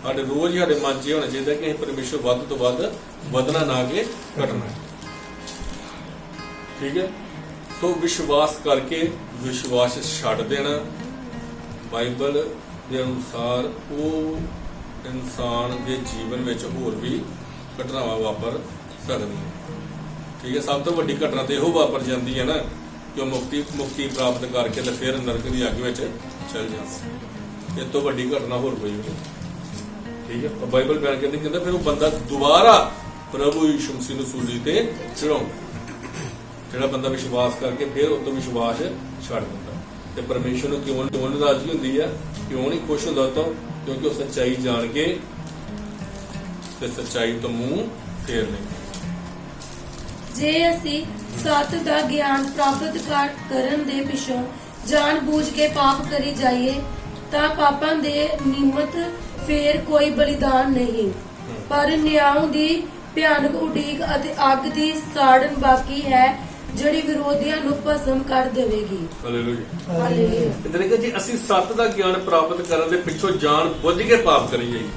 ਸਾਡੇ ਰੋਜ਼ ਸਾਡੇ ਮਨ 'ਚ ਇਹ ਹੋਣਾ ਚਾਹੀਦਾ ਕਿ ਅਸੀਂ ਪਰਮੇਸ਼ਰ ਵੱਧ ਤੋਂ ਵੱਧ ਵਧਣਾ, ਨਾ ਕਿ ਘਟਣਾ। ਠੀਕ ਹੈ, ਸੋ ਵਿਸ਼ਵਾਸ ਕਰਕੇ ਵਿਸ਼ਵਾਸ ਛੱਡ ਦੇਣਾ। ਬਾਈਬਲ ਦੇ ਅਨੁਸਾਰ ਉਹ ਇਨਸਾਨ ਦੇ ਜੀਵਨ ਵਿੱਚ ਹੋਰ ਵੀ ਘਟਨਾਵਾਂ ਵਾਪਰ ਸਕਦੀਆਂ। ਠੀਕ ਹੈ, ਸਭ ਤੋਂ ਵੱਡੀ ਘਟਨਾ ਤੇ ਇਹੋ ਵਾਪਰ ਜਾਂਦੀ ਹੈ ਨਾ ਕਿ ਉਹ ਮੁਕਤੀ ਪ੍ਰਾਪਤ ਕਰਕੇ ਤੇ ਫਿਰ ਨਰਕ ਦੀ ਅੱਗ ਵਿੱਚ ਚਲ ਜਾਂਦਾ। ਇਹ ਤੋਂ ਵੱਡੀ ਘਟਨਾ ਹੋਰ ਕੋਈ ਨਹੀਂ। ਠੀਕ ਹੈ, ਬਾਈਬਲ ਬਿਆਨ ਕਹਿੰਦਾ ਫਿਰ ਉਹ ਬੰਦਾ ਦੁਬਾਰਾ ਪ੍ਰਭੂ ਯਿਸੂ ਮਸੀਹ ਨੂੰ ਸੂਲੀ ਤੇ ਚੜਾਉਂਦਾ। ਜਿਹੜਾ ਬੰਦਾ ਵਿਸ਼ਵਾਸ ਕਰਕੇ ਫਿਰ ਉਹ ਤੋਂ ਵਿਸ਼ਵਾਸ ਛੱਡ ਦਿੰਦਾ। ਤੇ ਪਰਮੇਸ਼ਰ ਨੂੰ ਕਿਉਂ ਨਾਰਾਜ਼ਗੀ ਹੁੰਦੀ ਆ, ਕਿਉਂ ਨਹੀਂ ਖੁਸ਼ ਹੁੰਦਾ ਤਾਂ ਕਿਉਂਕਿ ਉਹ ਸੱਚਾਈ ਜਾਣ ਕੇ ਤੇ ਸੱਚਾਈ ਤੋਂ ਮੂੰਹ ਫੇਰ ਲੈਂਦਾ। ਜੇ ਅਸੀਂ ਸੱਚ ਦਾ ਗਿਆਨ ਪ੍ਰਾਪਤ ਕਰਨ ਦੇ ਪਿੱਛੋਂ ਜਾਣ ਬੂਝ ਕੇ ਪਾਪ ਕਰੀ ਜਾਈਏ ਤਾਂ ਪਾਪਾਂ ਦੇ ਨਿਮਤ ਫੇਰ ਕੋਈ ਬਲੀਦਾਨ ਨਹੀਂ, ਪਰ ਨਿਆਂ ਦੀ ਭਿਆਨਕ ਉਡੀਕ ਅਤੇ ਅੱਗ ਦੀ ਸਾੜਨ ਬਾਕੀ ਹੈ ਜਿਹੜੀ ਵਿਰੋਧੀਆਂ ਨੂੰ ਭਸਮ ਕਰ ਦੇਵੇਗੀ। ਹਾਲੇਲੂਇਆ। ਹਾਲੇਲੂਇਆ। ਇਦਾਂ ਕਿ ਜੇ ਅਸੀਂ ਸੱਚ ਦਾ ਗਿਆਨ ਪ੍ਰਾਪਤ ਕਰਨ ਦੇ ਪਿੱਛੋਂ ਜਾਣ ਬੁੱਝ ਕੇ ਪਾਪ ਕਰੀ ਜਾਈਏ,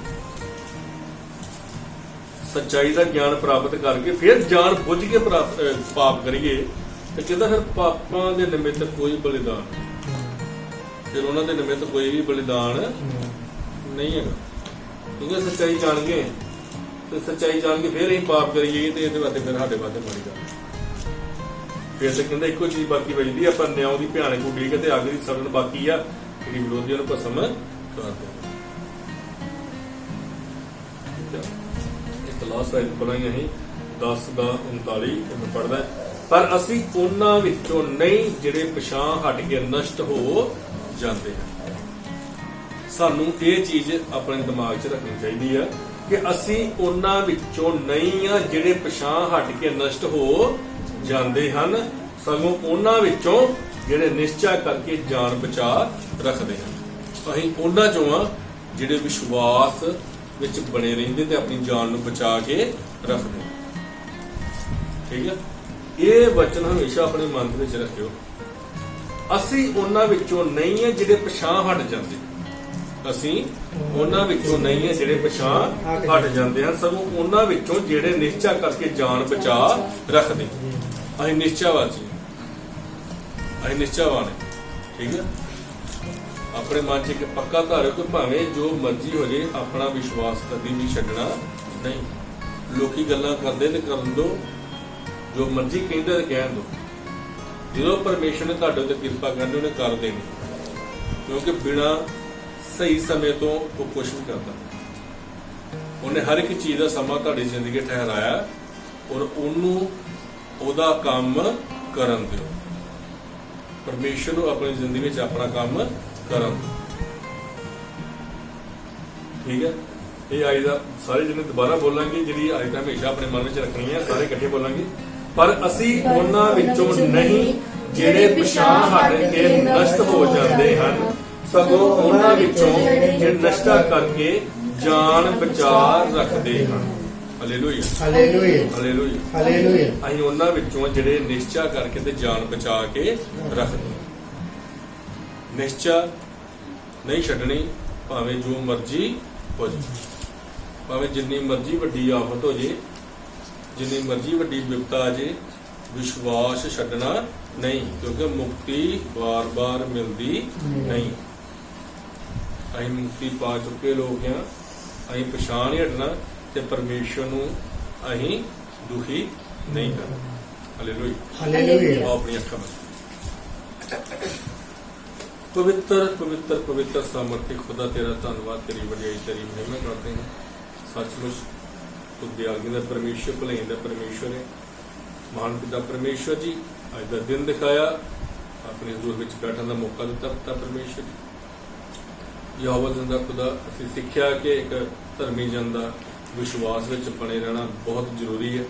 ਸੱਚਾਈ ਦਾ ਗਿਆਨ ਪ੍ਰਾਪਤ ਕਰਕੇ ਫਿਰ ਜਾਣ ਬੁੱਝ ਕੇ ਪਾਪ ਕਰੀਏ ਤੇ ਕਹਿੰਦਾ ਫਿਰ ਪਾਪਾਂ ਦੇ ਨਿਮਿਤ ਕੋਈ ਬਲੀਦਾਨ, ਫਿਰ ਉਹਨਾਂ ਦੇ ਨਿਮਿਤ ਕੋਈ ਵੀ ਬਲੀਦਾਨ ਨਹੀਂ ਹੈਗਾ। ਕਿਉਂਕਿ ਸੱਚਾਈ ਜਾਣ ਗਏ ਤੇ ਸੱਚਾਈ ਜਾਣ ਕੇ ਫਿਰ ਅਸੀਂ ਪਾਪ ਕਰੀਏ ਤੇ ਇਹਦੇ ਵਾਸਤੇ ਫਿਰ ਸਾਡੇ ਵਾਸਤੇ ਮਾਰੀ ਗੱਲ। ਫਿਰ ਤੇ ਕਹਿੰਦਾ ਇੱਕੋ ਚੀਜ਼ ਬਾਕੀ ਬਚਦੀ, ਆਪਾਂ ਨਿਆਂ ਦੀ ਭਿਆਨਕ ਉਡੀਕ ਤੇ ਅੱਗ ਦੀ ਸੜਨ ਬਾਕੀ ਆ, ਜਿਹੜੀ ਵਿਰੋਧੀਆਂ ਨੂੰ ਭਸਮ ਕਰ ਦੇਣਾ। ਲਾਸਟ ਆਇਤ ਪੜਾਂਗੇ ਅਸੀਂ 10 ਦਾ 39 ਮੈਂ ਪੜਦਾ। ਪਰ ਅਸੀਂ ਉਹਨਾਂ ਵਿੱਚੋਂ ਨਹੀਂ ਜਿਹੜੇ ਪਛਾਣ ਹਟ ਕੇ ਨਸ਼ਟ ਹੋ ਜਾਂਦੇ ਹਨ। ਸਾਨੂੰ ਇਹ ਚੀਜ਼ ਆਪਣੇ ਦਿਮਾਗ 'ਚ ਰੱਖਣੀ ਚਾਹੀਦੀ ਆ ਕਿ ਅਸੀਂ ਉਹਨਾਂ ਵਿੱਚੋਂ ਨਹੀਂ ਆ ਜਿਹੜੇ ਪਛਾਣ ਹਟ ਕੇ ਨਸ਼ਟ ਹੋ ਜਾਂਦੇ ਹਨ, ਸਗੋਂ ਉਹਨਾਂ ਵਿੱਚੋਂ ਜਿਹੜੇ ਨਿਸ਼ਚਾ ਕਰਕੇ ਜਾਨ ਬਚਾ ਰੱਖਦੇ ਹਨ। ਅਸੀਂ ਉਹਨਾਂ ਚੋਂ ਆ ਜਿਹੜੇ ਵਿਸ਼ਵਾਸ ਵਿੱਚ ਬਣੇ ਰਹਿੰਦੇ ਤੇ ਆਪਣੀ ਜਾਨ ਨੂੰ ਬਚਾ ਕੇ ਰੱਖਦੇ। ਠੀਕ ਹੈ, ਇਹ ਵਚਨ ਹਮੇਸ਼ਾ ਆਪਣੇ ਮਨ ਵਿੱਚ ਰੱਖਿਓ। ਅਸੀਂ ਉਹਨਾਂ ਵਿੱਚੋਂ ਨਹੀਂ ਹੈ ਜਿਹੜੇ ਪਛਾਣ ਹਟ ਜਾਂਦੇ, ਅਸੀਂ ਉਹਨਾਂ ਵਿੱਚੋਂ ਨਹੀਂ ਹੈ ਜਿਹੜੇ ਪਛਾਣ ਹਟ ਜਾਂਦੇ ਹਨ, ਸਗੋਂ ਉਹਨਾਂ ਵਿੱਚੋਂ ਜਿਹੜੇ ਨਿਸ਼ਚਾ ਕਰਕੇ ਜਾਨ ਬਚਾ ਰੱਖਦੇ। ਅਸੀਂ ਨਿਸ਼ਚਾਵਾਦੀ, ਅਸੀਂ ਨਿਸ਼ਚਾਵਾਨ। ਠੀਕ ਹੈ, ਆਪਣੇ ਮਨ 'ਚ ਇੱਕ ਪੱਕਾ ਧਾਰਿਓ ਕਿ ਭਾਵੇਂ ਜੋ ਮਰਜ਼ੀ ਹੋ ਜੇ ਆਪਣਾ ਵਿਸ਼ਵਾਸ ਕਦੀ ਵੀ ਛੱਡਣਾ ਨਹੀਂ। ਲੋਕੀ ਗੱਲਾਂ ਕਰਦੇ ਨੇ ਕਰਨ ਦੋ, ਜੋ ਮਰਜ਼ੀ ਕਹਿੰਦੇ ਤੇ ਕਹਿਣ ਦੋ। ਜਦੋਂ ਪਰਮੇਸ਼ਰ ਨੇ ਤੁਹਾਡੇ ਉੱਤੇ ਕਿਰਪਾ ਕਰਨੀ ਉਹਨੇ ਕਰ ਦੇਣੀ, ਕਿਉਂਕਿ ਬਿਨਾਂ ਸਹੀ ਸਮੇਂ ਤੋਂ ਉਹ ਕੁਛ ਨਹੀਂ ਕਰਦਾ। ਉਹਨੇ ਹਰ ਇੱਕ ਚੀਜ਼ ਦਾ ਸਮਾਂ ਤੁਹਾਡੀ ਜ਼ਿੰਦਗੀ ਠਹਿਰਾਇਆ ਔਰ ਉਹਨੂੰ ਉਹਦਾ ਕੰਮ ਕਰਨ ਦਿਓ। ਪਰਮੇਸ਼ਰ ਨੂੰ ਆਪਣੀ ਜ਼ਿੰਦਗੀ ਵਿੱਚ ਆਪਣਾ ਕੰਮ ਕਰਨ। ਠੀਕ ਹੈ, ਇਹ ਆਇਤ ਦਾ ਸਾਰੇ ਜਿਹਨੇ ਦੁਬਾਰਾ ਬੋਲਾਂਗੇ, ਜਿਹੜੀ ਆਇਤ ਹਮੇਸ਼ਾ ਆਪਣੇ ਮਨ ਵਿੱਚ ਰੱਖਣੀ ਹੈ, ਸਾਰੇ ਇਕੱਠੇ ਬੋਲਾਂਗੇ। ਪਰ ਅਸੀਂ ਉਹਨਾਂ ਵਿੱਚੋਂ ਨਹੀਂ ਜਿਹੜੇ ਪਛਾਣ ਹਟ ਕੇ ਨਸ਼ਟ ਹੋ ਜਾਂਦੇ ਹਨ, ਸਗੋਂ ਉਹਨਾਂ ਵਿੱਚੋਂ ਜਿਹੜੇ ਨਸ਼ਟਾ ਕਰਕੇ ਜਾਨ ਬਚਾ ਰੱਖਦੇ ਹਨ। Hallelujah, hallelujah, hallelujah, hallelujah. ਅਸੀਂ ਉਹਨਾਂ ਵਿੱਚੋਂ ਜਿਹੜੇ ਨਿਸ਼ਚਾ ਕਰਕੇ ਤੇ ਜਾਨ ਬਚਾ ਕੇ ਰੱਖਦੇ। ਨਿਸ਼ਚਾ ਨਹੀਂ ਛੱਡਣੀ, ਭਾਵੇਂ ਜੋ ਮਰਜ਼ੀ ਹੋ ਜੇ, ਭਾਵੇਂ ਜਿੰਨੀ ਮਰਜ਼ੀ ਵੱਡੀ ਆਫਤ ਹੋ ਜੇ, ਜਿੰਨੀ ਮਰਜ਼ੀ ਵੱਡੀ ਵਿਪਤਾ ਆ ਜੇ, ਵਿਸ਼ਵਾਸ ਛੱਡਣਾ ਨਹੀਂ, ਕਿਉਂਕਿ ਮੁਕਤੀ ਬਾਰ-ਬਾਰ ਮਿਲਦੀ ਨਹੀਂ। ਅਸੀਂ ਮੁਕਤੀ ਪਾ ਚੁੱਕੇ ਲੋਕ ਹਾਂ, ਅਸੀਂ ਪਛਾਣ ਨਹੀਂ ਹਟਣਾ ਤੇ ਪਰਮੇਸ਼ਰ ਨੂੰ ਅਸੀਂ ਦੁਖੀ ਨਹੀਂ ਕਰਨਾ। Hallelujah, hallelujah. ਆਪਣੀ ਅੱਖਾਂ ਬੰਦ। पवित्र पवित्र पवित्र सामर्थ्य खुदा तेरा धन्यवाद, तेरी वडियाई, तेरी महिमा करते हैं। सचमुच तू दयालु दा परमेश्वर, भलाई दा परमेश्वर है। महान पिता परमेश्वर जी, अज का दिन दिखाया, अपने हजूर विच बैठने का मौका दिता पिता परमेश्वर जी। यहोवा जिंदा खुदा, असीं सिੱਖਿਆ कि एक धर्मी जन का विश्वास विच बने रहना बहुत जरूरी है,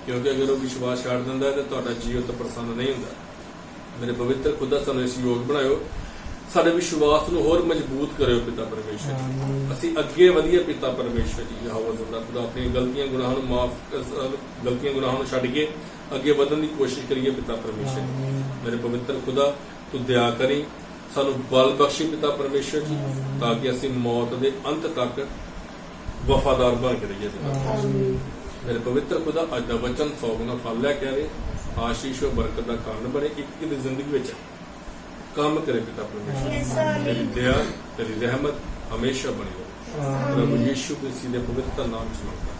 क्योंकि अगर वो विश्वास छड्ड दिंदा है तो तुहाडा जीव तो प्रसन्न नहीं हुंदा। मेरे पवित्र खुदा सानूं इस योग बनाओ, साडे विश्वास नूं होर मजबूत करियो पिता परमेश्वर जी। असीं अगे वधिए पिता परमेश्वर जी। यहोवा जिंदा खुदा, अपनी गलतियां गुनाहां नूं गलतियां गुनाहां नूं छड्ड के अगे वधण की कोशिश करिए पिता परमेश्वर जी। मेरे पवित्र खुदा, तू दया करी, सानूं बल बख्शी पिता परमेश्वर जी, ताकि असीं मौत के अंत तक वफादार बन के रहिए पिता परमेश्वर। मेरे पवित्र खुदा, अज का वचन 100 गुना फल लैके आवे, आशीष और बरकत का कारण बने, एक एक जिंदगी में काम करे पिता परमेश्वर। तेरी दया, तेरी रहमत हमेशा बनी रहे। प्रभु यीशु मसीह के पवित्र नाम च मंगदा।